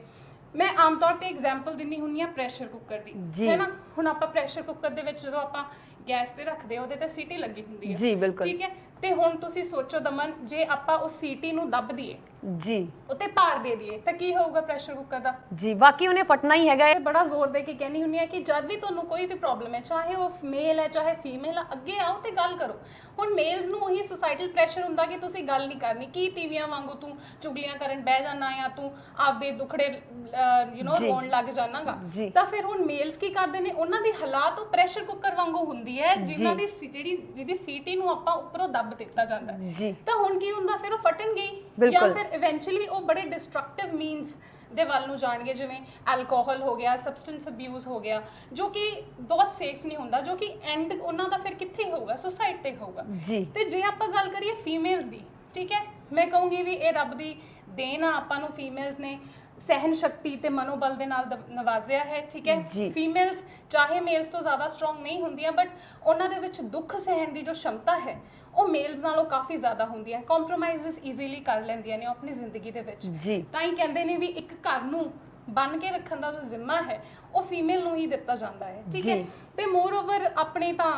S1: ਮੈਂ ਆਮ ਤੌਰ ਤੇ ਐਗਜ਼ਾਮਪਲ ਦਿੰਨੀ ਹੁੰਨੀ ਆ ਪ੍ਰੈਸ਼ਰ ਕੁੱਕਰ ਦੀ, ਹੈ ਨਾ। ਹੁਣ ਆਪਾਂ ਪ੍ਰੈਸ਼ਰ ਕੁੱਕਰ ਦੇ ਵਿੱਚ ਜਦੋਂ ਆਪਾਂ ਗੈਸ ਤੇ ਰੱਖਦੇ ਉਹਦੇ ਤੇ ਸੀਟੀ ਲੱਗੀ ਹੁੰਦੀ ਹੈ ਜੀ, ਬਿਲਕੁਲ, ਠੀਕ ਹੈ। ਤੇ ਹੁਣ ਤੁਸੀਂ ਸੋਚੋ ਦਮਨ, ਜੇ ਆਪਾਂ ਉਸ ਸੀਟੀ ਨੂੰ ਦੱਬ ਦਈਏ
S2: ਜੀ
S1: ਉੱਤੇ ਭਾਰ ਦੇ ਦਈਏ ਤਾਂ ਕੀ ਹੋਊਗਾ ਪ੍ਰੈਸ਼ਰ ਕੁੱਕਰ ਦਾ?
S2: ਜੀ ਬਾਕੀ ਉਹਨੇ ਫਟਣਾ ਹੀ ਹੈਗਾ ਹੈ।
S1: ਇਹ ਬੜਾ ਜ਼ੋਰ ਦੇ ਕੇ ਕਹਿੰਦੀ ਹੁੰਦੀ ਹੈ ਕਿ ਜਦ ਵੀ ਤੁਹਾਨੂੰ ਕੋਈ ਵੀ ਪ੍ਰੋਬਲਮ ਹੈ, ਚਾਹੇ ਉਹ ਮੇਲ ਹੈ ਚਾਹੇ ਫੀਮੇਲ ਹੈ, ਅੱਗੇ ਆਓ ਤੇ ਗੱਲ ਕਰੋ। ਹੁਣ ਮੇਲਸ ਨੂੰ ਉਹੀ ਸੋਸਾਇਟਲ ਪ੍ਰੈਸ਼ਰ ਹੁੰਦਾ ਕਿ ਤੁਸੀਂ ਗੱਲ ਨਹੀਂ ਕਰਨੀ, ਕੀ ਤੀਵੀਆਂ ਵਾਂਗੂ ਤੂੰ ਚੁਗਲੀਆਂ ਕਰਨ ਬਹਿ ਜਾਣਾ ਜਾਂ ਤੂੰ ਆਪਦੇ ਦੁਖੜੇ ਰੋਣ ਲੱਗ ਜਾਣਾਗਾ। ਤਾਂ ਫਿਰ ਹੁਣ ਮੇਲਸ ਕੀ ਕਰਦੇ ਨੇ, ਉਹਨਾਂ ਦੀ ਹਾਲਾਤ ਉਹ ਪ੍ਰੈਸ਼ਰ ਕੁੱਕਰ ਵਾਂਗੂ ਹੁੰਦੀ ਹੈ ਜਿਨ੍ਹਾਂ ਦੀ ਜਿਹਦੀ ਸੀਟੀ ਨੂੰ ਆਪਾਂ ਉੱਪਰੋਂ ਦੱਬ ਦਿੱਤਾ ਜਾਂਦਾ ਹੈ। ਤਾਂ ਹੁਣ ਕੀ ਹੁੰਦਾ, ਫਿਰ ਉਹ ਫਟਣਗੇ ਜਾਂ ਫਿਰ ਇਵੈਂਚੁਅਲੀ ਉਹ ਬੜੇ ਡਿਸਟਰਕਟਿਵ ਮੀਨਸ ਦੇ ਵੱਲ ਨੂੰ ਜਾਣਗੇ, ਜਿਵੇਂ ਐਲਕੋਹਲ ਹੋ ਗਿਆ, ਸਬਸਟੈਂਸ ਅਬਿਊਜ਼ ਹੋ ਗਿਆ, ਜੋ ਕਿ ਬਹੁਤ ਸੇਫ ਨਹੀਂ ਹੁੰਦਾ, ਜੋ ਕਿ ਐਂਡ ਉਹਨਾਂ ਦਾ ਫਿਰ ਕਿੱਥੇ ਹੋਊਗਾ, ਸੁਸਾਈਡ ਤੇ ਹੋਊਗਾ। ਤੇ ਜੇ ਆਪਾਂ ਗੱਲ ਕਰੀਏ ਫੀਮੇਲਸ ਦੀ, ਠੀਕ ਹੈ, ਮੈਂ ਕਹੂੰਗੀ ਵੀ ਇਹ ਰੱਬ ਦੀ ਦੇਣ ਆ ਆਪਾਂ ਨੂੰ, ਫੀਮੇਲਸ ਨੇ ਸਹਿਨ ਸ਼ਕਤੀ ਤੇ ਮਨੋਬਲ ਦੇ ਨਾਲ ਨਵਾਜ਼ਿਆ ਹੈ, ਠੀਕ ਹੈ। ਫੀਮੇਲਸ ਚਾਹੇ ਮੇਲਸ ਤੋਂ ਜ਼ਿਆਦਾ ਸਟਰੋਂਗ ਨਹੀਂ ਹੁੰਦੀਆਂ, ਬਟ ਉਹਨਾਂ ਦੇ ਵਿੱਚ ਦੁੱਖ ਸਹਿਣ ਦੀ ਜੋ ਸ਼ਮਤਾ ਹੈ ਉਹ ਮੇਲਸ ਨਾਲੋਂ ਕਾਫੀ ਜ਼ਿਆਦਾ ਹੁੰਦੀ ਹੈ। ਕੰਪਰੋਮਾਈਜ਼ਸ ਈਜ਼ੀਲੀ ਕਰ ਲੈਂਦੀਆਂ ਨੇ ਆਪਣੀ ਜ਼ਿੰਦਗੀ ਦੇ ਵਿੱਚ। ਤਾਂ ਹੀ ਕਹਿੰਦੇ ਨੇ ਵੀ ਇੱਕ ਘਰ ਨੂੰ ਬਣ ਕੇ ਰੱਖਣ ਦਾ ਜੋ ਜ਼ਿੰਮਾ ਹੈ ਉਹ ਫੀਮੇਲ ਨੂੰ ਹੀ ਦਿੱਤਾ ਜਾਂਦਾ ਹੈ, ਠੀਕ ਹੈ। ਤੇ ਮੋਰ ਓਵਰ ਆਪਣੇ ਤਾਂ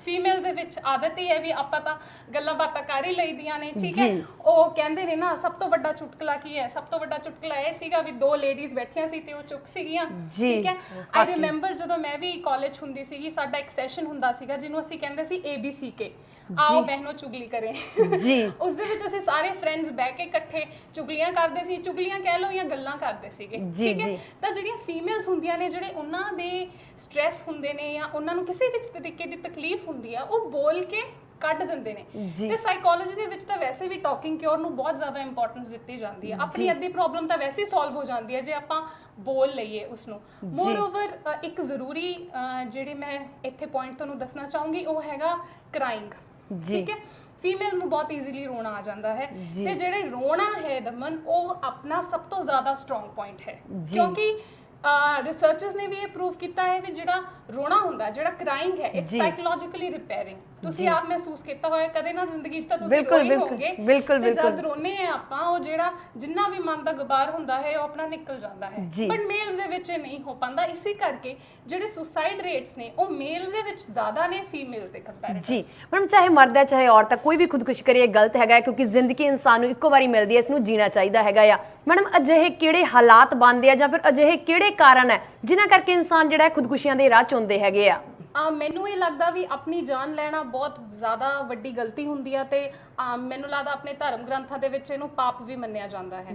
S1: ਫੀਮੇਲ ਦੇ ਵਿੱਚ ਆਦਤ ਹੀ ਹੈ ਵੀ ਆਪਾਂ ਤਾਂ ਗੱਲਾਂ ਬਾਤਾਂ ਕਰ ਹੀ ਲਈਦੀਆਂ ਨੇ, ਠੀਕ ਹੈ। ਉਹ ਕਹਿੰਦੇ ਨੇ ਨਾ, ਸਭ ਤੋਂ ਵੱਡਾ ਚੁਟਕਲਾ ਕੀ ਹੈ? ਸਭ ਤੋਂ ਵੱਡਾ ਚੁਟਕਲਾ ਇਹ ਸੀਗਾ ਵੀ ਦੋ ਲੇਡੀਜ਼ ਬੈਠੀਆਂ ਸੀ ਤੇ ਉਹ ਚੁੱਪ ਸੀਗੀਆਂ, ਠੀਕ ਹੈ। ਆਈ ਰਿਮੈਂਬਰ ਜਦੋਂ ਮੈਂ ਵੀ ਕਾਲਜ ਹੁੰਦੀ ਸੀਗੀ, ਸਾਡਾ ਇੱਕ ਸੈਸ਼ਨ ਹੁੰਦਾ ਸੀਗਾ ਜਿਹਨੂੰ ਅਸੀਂ ਕਹਿੰਦੇ ਸੀ ABCK, आओ बहनों चुगली करें। ਉਸ ਦੇ ਵਿੱਚ ਅਸੀਂ ਸਾਰੇ ਫਰੈਂਡਸ ਬਹਿ ਕੇ ਇਕੱਠੇ ਚੁਗਲੀਆਂ ਕਰਦੇ ਸੀ, ਚੁਗਲੀਆਂ ਕਹਿ ਲਓ ਜਾਂ ਗੱਲਾਂ ਕਰਦੇ ਸੀਗੇ, ਠੀਕ ਹੈ। ਤਾਂ ਜਿਹੜੀਆਂ ਫੀਮੇਲਸ ਹੁੰਦੀਆਂ ਨੇ, ਜਿਹੜੇ ਉਹਨਾਂ ਦੇ ਸਟ੍ਰੈਸ ਹੁੰਦੇ ਨੇ ਜਾਂ ਉਹਨਾਂ ਨੂੰ ਕਿਸੇ ਵੀ ਤਰੀਕੇ ਦੀ ਤਕਲੀਫ ਹੁੰਦੀ ਆ, ਉਹ ਬੋਲ ਕੇ ਕੱਢ ਦਿੰਦੇ ਨੇ। ਤੇ ਸਾਈਕੋਲੋਜੀ ਦੇ ਵਿੱਚ ਤਾਂ ਵੈਸੇ ਵੀ ਟਾਕਿੰਗ ਕਿਉਰ ਨੂੰ ਬਹੁਤ ਜ਼ਿਆਦਾ ਇੰਪੋਰਟੈਂਸ ਦਿੱਤੀ ਜਾਂਦੀ ਹੈ। ਆਪਣੀ ਅੱਧੀ ਪ੍ਰੋਬਲਮ ਤਾਂ ਵੈਸੇ ਹੀ ਸੋਲਵ ਹੋ ਜਾਂਦੀ ਹੈ ਜੇ ਆਪਾਂ ਬੋਲ ਲਈਏ ਉਸ ਨੂੰ। ਮੋਰ ਓਵਰ ਇੱਕ ਜ਼ਰੂਰੀ ਜਿਹੜੇ ਮੈਂ ਇੱਥੇ ਪੁਆਇੰਟ ਤੁਹਾਨੂੰ ਦੱਸਣਾ ਚਾਹੂੰਗੀ ਉਹ ਹੈਗਾ ਕ੍ਰਾਈਂਗ, ਠੀਕ ਹੈ। ਫੀਮੇਲ ਨੂੰ ਬਹੁਤ ਈਜ਼ੀਲੀ ਰੋਣਾ ਆ ਜਾਂਦਾ ਹੈ, ਤੇ ਜਿਹੜੇ ਰੋਣਾ ਹੈ ਦਮਨ, ਉਹ ਆਪਣਾ ਸਭ ਤੋਂ ਜ਼ਿਆਦਾ ਸਟਰੋਂਗ ਪੁਆਇੰਟ ਹੈ, ਕਿਉਂਕਿ ਰਿਸਰਚਰਸ ਨੇ ਵੀ ਇਹ ਪ੍ਰੂਵ ਕੀਤਾ ਹੈ ਵੀ ਜਿਹੜਾ ਰੋਣਾ ਹੁੰਦਾ, ਜਿਹੜਾ ਕ੍ਰਾਈਂਗ ਹੈ, ਇਟਸ ਸਾਈਕੋਲੋਜੀਕਲੀ ਰਿਪੇਅਰਿੰਗ। ਤੁਸੀਂ ਆਪ ਮਹਿਸੂਸ ਕੀਤਾ ਹੋਇਆ ਕਦੇ ਨਾ ਜ਼ਿੰਦਗੀ 'ਚ ਤਾਂ ਤੁਸੀਂ ਰੋਏ ਹੋਵੋਗੇ, ਤੇ ਜਦ ਰੋਨੇ ਆ ਆਪਾਂ, ਉਹ ਜਿਹੜਾ ਜਿੰਨਾ ਵੀ ਮਨ ਦਾ ਗੁਬਾਰ ਹੁੰਦਾ ਹੈ ਉਹ ਆਪਣਾ ਨਿਕਲ ਜਾਂਦਾ ਹੈ। ਬਟ ਮੇਲਸ ਦੇ ਵਿੱਚ ਇਹ ਨਹੀਂ ਹੋ ਪਾਉਂਦਾ, ਇਸੇ ਕਰਕੇ ਜਿਹੜੇ ਸੁਸਾਈਡ ਰੇਟਸ ਨੇ ਉਹ ਮੇਲ ਦੇ ਵਿੱਚ ਜ਼ਿਆਦਾ ਨੇ ਫੀਮੇਲਸ ਦੇ ਕੰਪੈਰੀਟਿਵ।
S2: ਜੀ ਮੈਡਮ, ਚਾਹੇ ਮਰਦ ਹੈ ਚਾਹੇ ਔਰਤ ਹੈ, ਕੋਈ ਵੀ ਖੁਦਕੁਸ਼ੀ ਕਰੇ ਇਹ ਗਲਤ ਹੈਗਾ, ਕਿਉਂਕਿ ਜ਼ਿੰਦਗੀ ਇਨਸਾਨ ਨੂੰ ਇੱਕੋ ਵਾਰੀ ਮਿਲਦੀ ਹੈ, ਇਸ ਨੂੰ ਜੀਣਾ ਚਾਹੀਦਾ ਹੈਗਾ ਆ। ਮੈਡਮ, ਅਜਿਹੇ ਕਿਹੜੇ ਹਾਲਾਤ ਬਣਦੇ ਆ ਜਾਂ ਫਿਰ ਅਜਿਹੇ ਕਿਹੜੇ ਕਾਰਨ ਹੈ ਜਿਨ੍ਹਾਂ ਕਰਕੇ ਇਨਸਾਨ ਜਿਹੜਾ ਖੁਦਕੁਸ਼ੀਆਂ ਦੇ ਰਾਹ 'ਚ ਹੁੰਦੇ ਹੈਗੇ ਆ?
S1: ਮੈਨੂੰ ਇਹ ਲੱਗਦਾ ਵੀ ਆਪਣੀ ਜਾਨ ਲੈਣਾ ਬਹੁਤ ਜ਼ਿਆਦਾ ਵੱਡੀ ਗਲਤੀ ਹੁੰਦੀ ਆ, ਤੇ ਮੈਨੂੰ ਲੱਗਦਾ ਆਪਣੇ ਧਰਮ ਗ੍ਰੰਥਾਂ ਦੇ ਵਿੱਚ ਇਹਨੂੰ ਪਾਪ ਵੀ ਮੰਨਿਆ ਜਾਂਦਾ ਹੈ,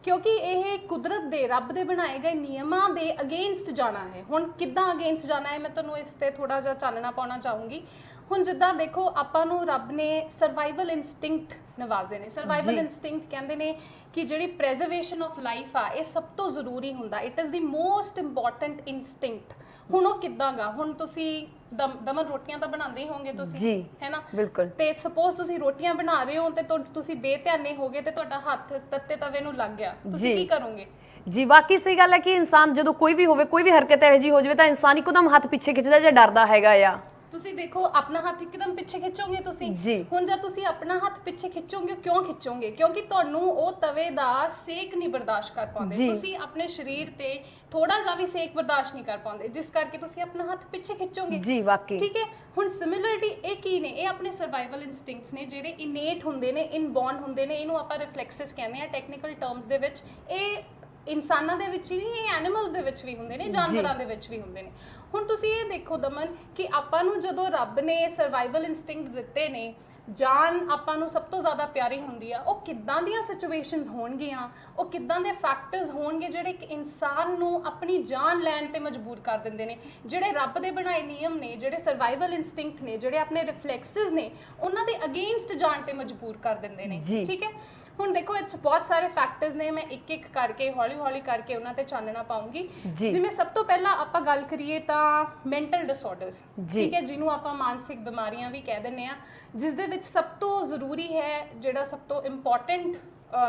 S1: ਕਿਉਂਕਿ ਇਹ ਕੁਦਰਤ ਦੇ, ਰੱਬ ਦੇ ਬਣਾਏ ਗਏ ਨਿਯਮਾਂ ਦੇ ਅਗੇਂਸਟ ਜਾਣਾ ਹੈ। ਹੁਣ ਕਿੱਦਾਂ ਅਗੇਂਸਟ ਜਾਣਾ ਹੈ, ਮੈਂ ਤੁਹਾਨੂੰ ਇਸ ਤੇ ਥੋੜਾ ਜਿਹਾ ਚਾਨਣਾ ਪਾਉਣਾ ਚਾਹੂੰਗੀ। ਹੁਣ ਜਿੱਦਾਂ ਦੇਖੋ, ਆਪਾਂ ਨੂੰ ਰੱਬ ਨੇ ਸਰਵਾਈਵਲ ਇਨਸਟਿੰਕਟ ਨਵਾਜ਼ੇ ਨੇ। ਸਰਵਾਈਵਲ ਇਨਸਟਿੰਕਟ ਕਹਿੰਦੇ ਨੇ ਕਿ ਜਿਹੜੀ ਪ੍ਰੈਜ਼ਰਵੇਸ਼ਨ ਆਫ ਲਾਈਫ ਆ, ਇਹ ਸਭ ਤੋਂ ਜ਼ਰੂਰੀ ਹੁੰਦਾ, it is the most important instinct. ਹੁਣ ਉਹ ਕਿੱਦਾਂਗਾ, ਹੁਣ ਤੁਸੀਂ ਦਮਨ ਰੋਟੀਆਂ ਤਾਂ ਬਣਾਉਂਦੇ ਹੀ ਹੋਵੋਗੇ ਤੁਸੀਂ, ਹੈ ਨਾ? ਬਿਲਕੁਲ। ਤੇ ਸਪੋਜ਼ ਤੁਸੀਂ ਰੋਟੀਆਂ ਬਣਾ ਰਹੇ ਹੋ ਤੇ ਤੁਸੀਂ ਬੇਧਿਆਨੇ ਹੋਗੇ ਤੇ ਤੁਹਾਡਾ ਹੱਥ ਤੱਤੇ ਤਵੇ ਨੂੰ ਲੱਗ ਗਿਆ, ਤੁਸੀਂ ਕੀ ਕਰੋਗੇ?
S2: ਜੀ ਵਾਕਈ ਸਹੀ ਗੱਲ ਹੈ ਕਿ ਇਨਸਾਨ ਜਦੋਂ ਕੋਈ ਵੀ ਹੋਵੇ, ਕੋਈ ਵੀ ਹਰਕਤ ਇਹੋ ਜਿਹੀ ਹੋ ਜਾਵੇ ਤਾਂ ਇਨਸਾਨ ਇੱਕਦਮ ਹੱਥ ਪਿੱਛੇ ਖਿੱਚਦਾ ਜਾਂ ਡਰਦਾ ਹੈਗਾ ਆ।
S1: ਤੁਸੀਂ ਦੇਖੋ, ਆਪਣਾ ਹੱਥ ਇੱਕਦਮ ਪਿੱਛੇ ਖਿੱਚੋਗੇ ਤੁਸੀਂ। ਹੁਣ ਜਦ ਤੁਸੀਂ ਆਪਣਾ ਹੱਥ ਪਿੱਛੇ ਖਿੱਚੋਗੇ, ਕਿਉਂ ਖਿੱਚੋਗੇ? ਕਿਉਂਕਿ ਤੁਹਾਨੂੰ ਉਹ ਤਵੇ ਦਾ ਸੇਕ ਨਹੀਂ ਬਰਦਾਸ਼ਤ ਕਰ ਪਾਉਂਦੇ, ਤੁਸੀਂ ਆਪਣੇ ਸਰੀਰ ਤੇ ਥੋੜਾ ਜਿਹਾ ਵੀ ਸੇਕ ਬਰਦਾਸ਼ਤ ਨਹੀਂ ਕਰ ਪਾਉਂਦੇ, ਜਿਸ ਕਰਕੇ ਤੁਸੀਂ ਆਪਣਾ ਹੱਥ ਪਿੱਛੇ ਖਿੱਚੋਗੇ।
S2: ਜੀ ਵਾਕਈ, ਠੀਕ
S1: ਹੈ। ਹੁਣ ਸਿਮਿਲਰਲੀ ਇਹ ਕੀ ਨੇ? ਇਹ ਆਪਣੇ ਸਰਵਾਈਵਲ ਇਨਸਟਿੰਕਟਸ ਨੇ, ਜਿਹੜੇ ਇਨੇਟ ਹੁੰਦੇ ਨੇ, ਇਨਬੋਰਨ ਹੁੰਦੇ ਨੇ। ਇਹਨੂੰ ਆਪਾਂ ਰਿਫਲੈਕਸਸ ਕਹਿੰਦੇ ਆ ਟੈਕਨੀਕਲ ਟਰਮਸ ਦੇ ਵਿੱਚ। ਇਹ ਇਨਸਾਨਾਂ ਦੇ ਵਿੱਚ ਹੀ ਨਹੀਂ, ਇਹ ਐਨੀਮਲਸ ਦੇ ਵਿੱਚ ਵੀ ਹੁੰਦੇ ਨੇ, ਜਾਨਵਰਾਂ ਦੇ ਵਿੱਚ ਵੀ ਹੁੰਦੇ ਨੇ। ਹੁਣ ਤੁਸੀਂ ਇਹ ਦੇਖੋ ਦਮਨ ਕਿ ਆਪਾਂ ਨੂੰ ਜਦੋਂ ਰੱਬ ਨੇ ਸਰਵਾਈਵਲ ਇਨਸਟਿੰਕਟ ਦਿੱਤੇ ਨੇ, ਜਾਨ ਆਪਾਂ ਨੂੰ ਸਭ ਤੋਂ ਜ਼ਿਆਦਾ ਪਿਆਰੀ ਹੁੰਦੀ ਆ, ਉਹ ਕਿੱਦਾਂ ਦੀਆਂ ਸਿਚੁਏਸ਼ਨਸ ਹੋਣਗੀਆਂ, ਉਹ ਕਿੱਦਾਂ ਦੇ ਫੈਕਟਰਸ ਹੋਣਗੇ ਜਿਹੜੇ ਇੱਕ ਇਨਸਾਨ ਨੂੰ ਆਪਣੀ ਜਾਨ ਲੈਣ ਤੇ ਮਜਬੂਰ ਕਰ ਦਿੰਦੇ ਨੇ। ਜਿਹੜੇ ਰੱਬ ਦੇ ਬਣਾਏ ਨਿਯਮ ਨੇ, ਜਿਹੜੇ ਸਰਵਾਈਵਲ ਇਨਸਟਿੰਕਟ ਨੇ, ਜਿਹੜੇ ਆਪਣੇ ਰਿਫਲੈਕਸਸ ਨੇ, ਉਹਨਾਂ ਦੇ ਅਗੇਂਸਟ ਜਾਣ ਤੇ ਮਜਬੂਰ ਕਰ ਦਿੰਦੇ ਨੇ, ਠੀਕ ਹੈ। ਹੁਣ ਦੇਖੋ, ਇਹ ਬਹੁਤ ਸਾਰੇ ਫੈਕਟਰਸ ਨੇ, ਮੈਂ ਇੱਕ ਇੱਕ ਕਰਕੇ ਹੌਲੀ ਹੌਲੀ ਕਰਕੇ ਉਹਨਾਂ ਤੇ ਚਾਨਣਾ ਪਾਉਂਗੀ। ਜਿਵੇਂ ਸਭ ਤੋਂ ਪਹਿਲਾਂ ਆਪਾਂ ਗੱਲ ਕਰੀਏ ਤਾਂ ਮੈਂਟਲ ਡਿਸਆਰਡਰਸ, ਠੀਕ ਹੈ, ਜਿਹਨੂੰ ਆਪਾਂ ਮਾਨਸਿਕ ਬਿਮਾਰੀਆਂ ਵੀ ਕਹਿ ਦਿੰਦੇ ਆ, ਜਿਸ ਦੇ ਵਿੱਚ ਸਭ ਤੋਂ ਜ਼ਰੂਰੀ ਹੈ, ਜਿਹੜਾ ਸਭ ਤੋਂ ਇੰਪੋਰਟੈਂਟ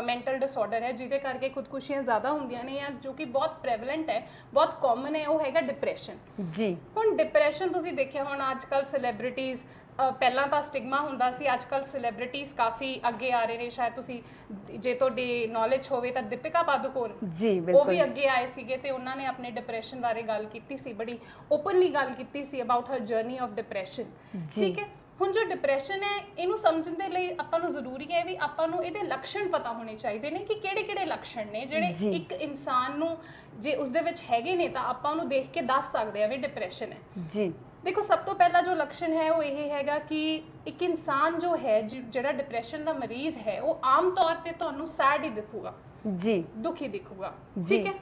S1: ਮੈਂਟਲ ਡਿਸਆਰਡਰ ਹੈ ਜਿਹਦੇ ਕਰਕੇ ਖੁਦਕੁਸ਼ੀਆਂ ਜ਼ਿਆਦਾ ਹੁੰਦੀਆਂ ਨੇ ਜਾਂ ਜੋ ਕਿ ਬਹੁਤ ਪ੍ਰੈਵਲੈਂਟ ਹੈ, ਬਹੁਤ ਕਾਮਨ ਹੈ, ਉਹ ਹੈਗਾ ਡਿਪਰੈਸ਼ਨ। ਹੁਣ ਡਿਪਰੈਸ਼ਨ ਤੁਸੀਂ ਦੇਖਿਆ ਹੁਣ ਅੱਜ ਕੱਲ੍ਹ ਸੈਲੀਬ੍ਰਿਟੀਜ਼, ਪਹਿਲਾਂ ਤਾਂ ਸਟਿਗਮਾ ਹੁੰਦਾ ਸੀ, ਅੱਜ ਕੱਲ੍ਹ ਸੈਲੀਬ੍ਰਿਟੀਜ਼ ਕਾਫੀ ਅੱਗੇ ਆ ਰਹੇ ਨੇ। ਸ਼ਾਇਦ ਤੁਸੀਂ, ਜੇ ਤੁਹਾਡੀ ਨੌਲੇਜ ਹੋਵੇ ਤਾਂ ਦੀਪਿਕਾ ਪਾਦੂਕੋਣ, ਉਹ ਵੀ ਅੱਗੇ ਆਏ ਸੀਗੇ ਤੇ ਉਹਨਾਂ ਨੇ ਆਪਣੇ ਡਿਪਰੈਸ਼ਨ ਬਾਰੇ ਗੱਲ ਕੀਤੀ ਸੀ, ਬੜੀ ਓਪਨਲੀ ਗੱਲ ਕੀਤੀ ਸੀ about her journey of depression, ਠੀਕ ਹੈ। ਹੁਣ ਜੋ ਡਿਪਰੈਸ਼ਨ ਹੈ ਇਹਨੂੰ ਸਮਝਣ ਦੇ ਲਈ ਆਪਾਂ ਨੂੰ ਜ਼ਰੂਰੀ ਹੈ ਵੀ ਆਪਾਂ ਨੂੰ ਇਹਦੇ ਲੱਛਣ ਪਤਾ ਹੋਣੇ ਚਾਹੀਦੇ ਨੇ ਕਿ ਕਿਹੜੇ-ਕਿਹੜੇ ਲੱਛਣ ਨੇ ਜਿਹੜੇ ਇੱਕ ਇਨਸਾਨ ਨੂੰ ਜੇ ਉਸ ਦੇ ਵਿੱਚ ਹੈਗੇ ਨੇ ਤਾਂ ਆਪਾਂ ਉਹਨੂੰ ਦੇਖ ਕੇ ਦੱਸ ਸਕਦੇ ਆ ਵੀ ਡਿਪਰੈਸ਼ਨ ਹੈ ਜੀ। ਦੇਖੋ ਸਭ ਤੋਂ ਪਹਿਲਾ ਜੋ ਲੱਛਣ ਹੈ ਉਹ ਇਹ ਹੈਗਾ ਕਿ ਇੱਕ ਇਨਸਾਨ ਜੋ ਹੈ ਜਿਹੜਾ ਡਿਪਰੈਸ਼ਨ ਦਾ ਮਰੀਜ਼ ਹੈ ਉਹ ਆਮ ਤੌਰ ਤੇ ਤੁਹਾਨੂੰ ਸੈਡ ਹੀ ਦਿਖੂਗਾ ਜੀ, ਦੁਖੀ ਦਿਖੂਗਾ, ਠੀਕ ਹੈ।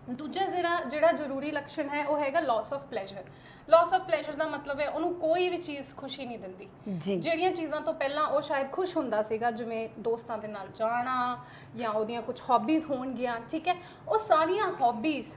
S1: ਦੂਜਾ ਜਿਹੜਾ ਜ਼ਰੂਰੀ ਲੱਛਣ ਹੈ ਉਹ ਹੈਗਾ loss of pleasure. Loss of pleasure ਦਾ ਮਤਲਬ ਹੈ ਉਹਨੂੰ ਕੋਈ ਵੀ ਚੀਜ਼ ਖੁਸ਼ੀ ਨਹੀਂ ਦਿੰਦੀ। ਜਿਹੜੀਆਂ ਚੀਜ਼ਾਂ ਤੋਂ ਪਹਿਲਾਂ ਉਹ ਸ਼ਾਇਦ ਖੁਸ਼ ਹੁੰਦਾ ਸੀਗਾ, ਜਿਵੇਂ ਦੋਸਤਾਂ ਦੇ ਨਾਲ ਜਾਣਾ ਜਾਂ ਉਹਦੀਆਂ ਕੁਝ ਹੌਬੀਜ਼ ਹੋਣਗੀਆਂ, ਠੀਕ ਹੈ, ਉਹ ਸਾਰੀਆਂ ਹੌਬੀਜ਼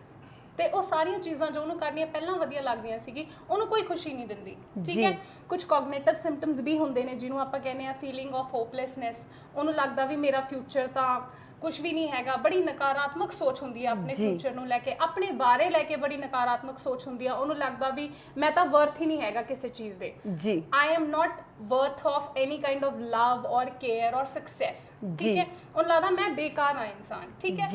S1: ਤੇ ਉਹ ਸਾਰੀਆਂ ਚੀਜ਼ਾਂ ਜੋ ਉਹਨੂੰ ਕਰਨੀਆਂ ਪਹਿਲਾਂ ਵਧੀਆ ਲੱਗਦੀਆਂ ਸੀਗੀ ਉਹਨੂੰ ਕੋਈ ਖੁਸ਼ੀ ਨਹੀਂ ਦਿੰਦੀ, ਠੀਕ ਹੈ। ਕੁਝ ਕੋਗਨੀਟਿਵ ਸਿੰਪਟਮਸ ਵੀ ਹੁੰਦੇ ਨੇ ਜਿਹਨੂੰ ਆਪਾਂ ਕਹਿੰਦੇ ਆ ਫੀਲਿੰਗ ਆਫ ਹੋਪਲੈਸਨੈਸ। ਉਹਨੂੰ ਲੱਗਦਾ ਵੀ ਮੇਰਾ ਫਿਊਚਰ ਤਾਂ ਕੁਝ ਵੀ ਨਹੀਂ ਹੈਗਾ, ਬੜੀ ਨਕਾਰਾਤਮਕ ਸੋਚ ਹੁੰਦੀ ਹੈ ਆਪਣੇ ਫਿਊਚਰ ਨੂੰ ਲੈ ਕੇ, ਆਪਣੇ ਬਾਰੇ ਲੈ ਕੇ ਬੜੀ ਨਕਾਰਾਤਮਕ ਸੋਚ ਹੁੰਦੀ ਆ। ਉਹਨੂੰ ਲੱਗਦਾ ਵੀ ਮੈਂ ਤਾਂ ਵਰਥ ਹੀ ਨਹੀਂ ਹੈਗਾ ਕਿਸੇ ਚੀਜ਼ ਦੇ, ਜੀ I am not worth of any kind of love ਔਰ ਕੇਅਰ ਔਰ ਸਕਸੈਸ, ਠੀਕ ਹੈ। ਉਹਨੂੰ ਲੱਗਦਾ ਮੈਂ ਬੇਕਾਰ ਆ ਇਨਸਾਨ, ਠੀਕ ਹੈ।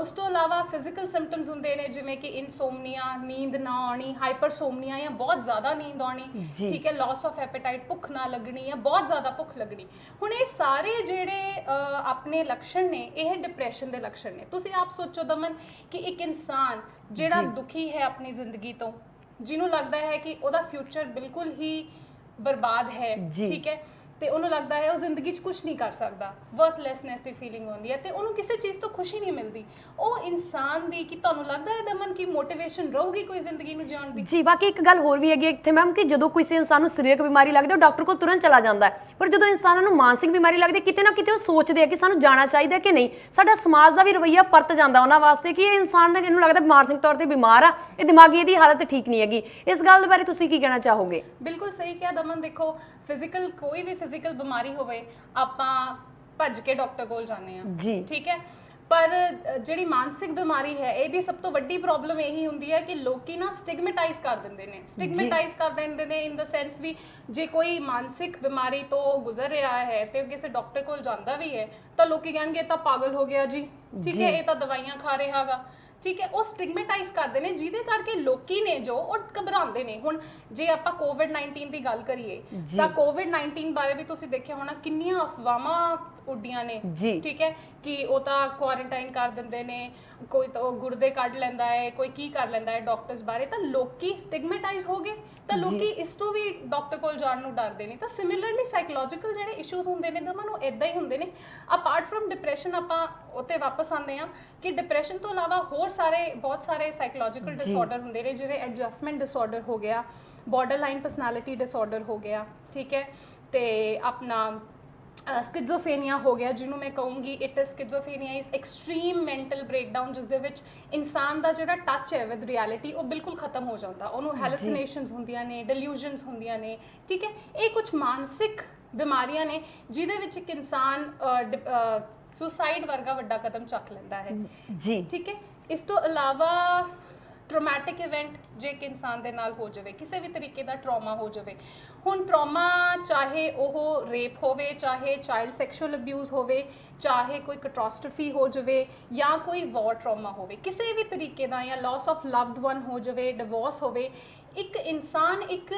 S1: ਉਸ ਤੋਂ ਇਲਾਵਾ ਫਿਜ਼ੀਕਲ ਸਿੰਪਟਮਸ ਹੁੰਦੇ ਨੇ ਜਿਵੇਂ ਕਿ ਇਨਸੋਮਨੀਆ, ਨੀਂਦ ਨਾ ਆਉਣੀ, ਹਾਈਪਰਸੋਮਨੀਆ ਜਾਂ ਬਹੁਤ ਜ਼ਿਆਦਾ ਨੀਂਦ ਆਉਣੀ, ਠੀਕ ਹੈ, ਲਾਸ ਆਫ ਐਪੇਟਾਈਟ, ਭੁੱਖ ਨਾ ਲੱਗਣੀ ਜਾਂ ਬਹੁਤ ਜ਼ਿਆਦਾ ਭੁੱਖ ਲੱਗਣੀ। ਹੁਣ ਇਹ ਸਾਰੇ ਜਿਹੜੇ ਆਪਣੇ ਲੱਛਣ ਨੇ ਇਹ ਡਿਪਰੈਸ਼ਨ ਦੇ ਲੱਛਣ ਨੇ। ਤੁਸੀਂ ਆਪ ਸੋਚੋ ਦਮਨ ਕਿ ਇੱਕ ਇਨਸਾਨ ਜਿਹੜਾ ਦੁਖੀ ਹੈ ਆਪਣੀ ਜ਼ਿੰਦਗੀ ਤੋਂ, ਜਿਹਨੂੰ ਲੱਗਦਾ ਹੈ ਕਿ ਉਹਦਾ ਫਿਊਚਰ ਬਿਲਕੁਲ ਹੀ ਬਰਬਾਦ ਹੈ, ਠੀਕ ਹੈ, ਤੇ ਉਹਨੂੰ ਲੱਗਦਾ ਹੈ ਉਹ ਜ਼ਿੰਦਗੀ 'ਚ ਕੁਝ ਨਹੀਂ ਕਰ ਸਕਦਾ, ਵਰਥਲੈਸਨੈਸ ਦੀ ਫੀਲਿੰਗ ਹੁੰਦੀ ਹੈ ਤੇ ਉਹਨੂੰ ਕਿਸੇ ਚੀਜ਼ ਤੋਂ ਖੁਸ਼ੀ ਨਹੀਂ ਮਿਲਦੀ। ਉਹ ਇਨਸਾਨ ਦੀ ਕਿ ਤੁਹਾਨੂੰ ਲੱਗਦਾ ਹੈ ਦਮਨ ਕਿ ਮੋਟੀਵੇਸ਼ਨ ਰਹੂਗੀ ਕੋਈ ਜ਼ਿੰਦਗੀ ਨੂੰ ਜਿਉਣ ਦੀ?
S2: ਜੀ ਬਾਕੀ ਇੱਕ ਗੱਲ ਹੋਰ ਵੀ ਹੈਗੀ ਇੱਥੇ ਮੈਮ ਕਿ ਜਦੋਂ ਕਿਸੇ ਇਨਸਾਨ ਨੂੰ ਸਰੀਰਕ ਬਿਮਾਰੀ ਲੱਗਦੀ ਉਹ ਡਾਕਟਰ ਕੋਲ ਤੁਰੰਤ ਚਲਾ ਜਾਂਦਾ ਹੈ, ਪਰ ਜਦੋਂ ਇਨਸਾਨਾਂ ਨੂੰ ਮਾਨਸਿਕ ਬਿਮਾਰੀ ਲੱਗਦੀ ਕਿਤੇ ਨਾ ਕਿਤੇ ਉਹ ਸੋਚਦੇ ਆ ਕਿ ਸਾਨੂੰ ਜਾਣਾ ਚਾਹੀਦਾ ਕਿ ਨਹੀਂ। ਸਾਡਾ ਸਮਾਜ ਦਾ ਵੀ ਰਵੱਈਆ ਪਰਤ ਜਾਂਦਾ ਉਹਨਾਂ ਵਾਸਤੇ ਕਿ ਇਹ ਇਨਸਾਨ ਇਹਨੂੰ ਲੱਗਦਾ ਮਾਨਸਿਕ ਤੌਰ ਤੇ ਬਿਮਾਰ ਆ, ਇਹ ਦਿਮਾਗੀ ਇਹਦੀ ਹਾਲਤ ਠੀਕ ਨਹੀਂ ਹੈਗੀ। ਇਸ ਗੱਲ ਬਾਰੇ ਤੁਸੀਂ ਕੀ ਕਹਿਣਾ ਚਾਹੋਗੇ?
S1: ਬਿਲਕੁਲ ਸਹੀ ਕਿਹਾ ਦਮਨ। ਦੇਖੋ ਫਿਜ਼ੀਕਲ ਕੋਈ ਵੀ ਫਿਜ਼ੀਕਲ ਬਿਮਾਰੀ ਹੋਵੇ ਆਪਾਂ ਭੱਜ ਕੇ ਡਾਕਟਰ ਕੋਲ ਜਾਂਦੇ ਆ, ਠੀਕ ਹੈ, ਪਰ ਜਿਹੜੀ ਮਾਨਸਿਕ ਬਿਮਾਰੀ ਹੈ ਇਹਦੀ ਸਭ ਤੋਂ ਵੱਡੀ ਪ੍ਰੋਬਲਮ ਇਹੀ ਹੁੰਦੀ ਹੈ ਕਿ ਲੋਕੀ ਨਾ ਸਟਿਗਮੇਟਾਈਜ਼ ਕਰ ਦਿੰਦੇ ਨੇ। ਸਟਿਗਮੇਟਾਈਜ਼ ਕਰ ਦਿੰਦੇ ਨੇ ਇਨ ਦਾ ਸੈਂਸ ਵੀ ਜੇ ਕੋਈ ਮਾਨਸਿਕ ਬਿਮਾਰੀ ਤੋਂ ਗੁਜ਼ਰ ਰਿਹਾ ਹੈ ਤੇ ਉਹ ਕਿਸੇ ਡਾਕਟਰ ਕੋਲ ਜਾਂਦਾ ਵੀ ਹੈ ਤਾਂ ਲੋਕੀ ਕਹਿਣਗੇ ਇਹ ਤਾਂ ਪਾਗਲ ਹੋ ਗਿਆ ਜੀ, ਠੀਕ ਹੈ, ਇਹ ਤਾਂ ਦਵਾਈਆਂ ਖਾ ਰਿਹਾ ਹੈਗਾ, ਠੀਕ ਹੈ। ਉਹ ਸਟਿਗਮੇਟਾਈਜ਼ ਕਰਦੇ ਨੇ ਜਿਹਦੇ ਕਰਕੇ ਲੋਕੀ ਨੇ ਜੋ ਉਹ ਘਬਰਾਉਂਦੇ ਨੇ। ਹੁਣ ਜੇ ਆਪਾਂ ਕੋਵਿਡ-19 ਦੀ ਗੱਲ ਕਰੀਏ ਤਾਂ ਕੋਵਿਡ-19 ਬਾਰੇ ਵੀ ਤੁਸੀਂ ਦੇਖਿਆ ਹੋਣਾ ਕਿੰਨੀਆਂ ਅਫਵਾਹਾਂ ਉੱਡੀਆਂ ਨੇ, ਠੀਕ ਹੈ, ਕਿ ਉਹ ਤਾਂ ਕੁਆਰੰਟਾਈਨ ਕਰ ਦਿੰਦੇ ਨੇ, ਕੋਈ ਤਾਂ ਗੁਰਦੇ ਕੱਢ ਲੈਂਦਾ ਹੈ, ਕੋਈ ਕੀ ਕਰ ਲੈਂਦਾ ਹੈ ਡਾਕਟਰਸ ਬਾਰੇ, ਤਾਂ ਲੋਕੀ ਸਟਿਗਮੇਟਾਈਜ਼ ਹੋ ਗਏ ਤਾਂ ਲੋਕੀ ਇਸ ਤੋਂ ਵੀ ਡਾਕਟਰ ਕੋਲ ਜਾਣ ਨੂੰ ਡਰਦੇ ਨੇ। ਤਾਂ ਸਿਮਿਲਰਲੀ ਸਾਈਕੋਲੋਜੀਕਲ ਜਿਹੜੇ ਇਸ਼ੂਜ਼ ਹੁੰਦੇ ਨੇ ਦਮਨ ਉਹ ਇਦਾਂ ਹੀ ਹੁੰਦੇ ਨੇ। ਅਪਾਰਟ ਫਰਮ ਡਿਪਰੈਸ਼ਨ ਆਪਾਂ ਉੱਤੇ ਵਾਪਸ ਆਉਂਦੇ ਆ ਕਿ ਡਿਪਰੈਸ਼ਨ ਤੋਂ ਇਲਾਵਾ ਹੋਰ ਬਹੁਤ ਸਾਰੇ ਸਾਈਕੋਲੋਜੀਕਲ ਡਿਸਆਰਡਰ ਹੁੰਦੇ ਨੇ ਜਿਵੇਂ ਐਡਜਸਟਮੈਂਟ ਡਿਸਆਰਡਰ ਹੋ ਗਿਆ, ਬਾਰਡਰਲਾਈਨ ਪਰਸਨੈਲਿਟੀ ਡਿਸਆਰਡਰ ਹੋ ਗਿਆ, ਠੀਕ ਹੈ, ਤੇ ਆਪਣਾ ਸਕਿਜ਼ੋਫਰੇਨੀਆ ਹੋ ਗਿਆ ਜਿਹਨੂੰ ਮੈਂ ਕਹੂੰਗੀ it is schizophrenia is extreme mental breakdown, ਜਿਸ ਦੇ ਵਿੱਚ ਇਨਸਾਨ ਦਾ ਜਿਹੜਾ ਟੱਚ ਹੈ ਵਿਦ ਰਿਐਲਿਟੀ ਉਹ ਬਿਲਕੁਲ ਖਤਮ ਹੋ ਜਾਂਦਾ, ਉਹਨੂੰ ਹੈਲੂਸੀਨੇਸ਼ਨਸ ਹੁੰਦੀਆਂ ਨੇ, ਡਿਲੂਜਨਸ ਹੁੰਦੀਆਂ ਨੇ, ਠੀਕ ਹੈ। ਇਹ ਕੁਝ ਮਾਨਸਿਕ ਬਿਮਾਰੀਆਂ ਨੇ ਜਿਹਦੇ ਵਿੱਚ ਇੱਕ ਇਨਸਾਨ ਸੁਸਾਈਡ ਵਰਗਾ ਵੱਡਾ ਕਦਮ ਚੱਕ ਲੈਂਦਾ ਹੈ, ਠੀਕ ਹੈ। ਇਸ ਤੋਂ ਇਲਾਵਾ ਟਰੋਮੈਟਿਕ ਇਵੈਂਟ ਜੇ ਇੱਕ ਇਨਸਾਨ ਦੇ ਨਾਲ ਹੋ ਜਾਵੇ, ਕਿਸੇ ਵੀ ਤਰੀਕੇ ਦਾ ਟਰਾਮਾ ਹੋ ਜਾਵੇ। ਹੁਣ ਟਰਾਮਾ ਚਾਹੇ ਉਹ ਰੇਪ ਹੋਵੇ, ਚਾਹੇ ਚਾਈਲਡ ਸੈਕਸ਼ੂਅਲ ਅਬਿਊਜ਼ ਹੋਵੇ, ਚਾਹੇ ਕੋਈ ਕੈਟਾਸਟ੍ਰੋਫੀ ਹੋ ਜਾਵੇ ਜਾਂ ਕੋਈ ਵਾਰ ਟਰਾਮਾ ਹੋਵੇ, ਕਿਸੇ ਵੀ ਤਰੀਕੇ ਦਾ, ਜਾਂ ਲਾਸ ਆਫ ਲਵਡ ਵਨ ਹੋ ਜਾਵੇ, ਡਿਵੋਰਸ ਹੋਵੇ, ਇੱਕ ਇਨਸਾਨ ਇੱਕ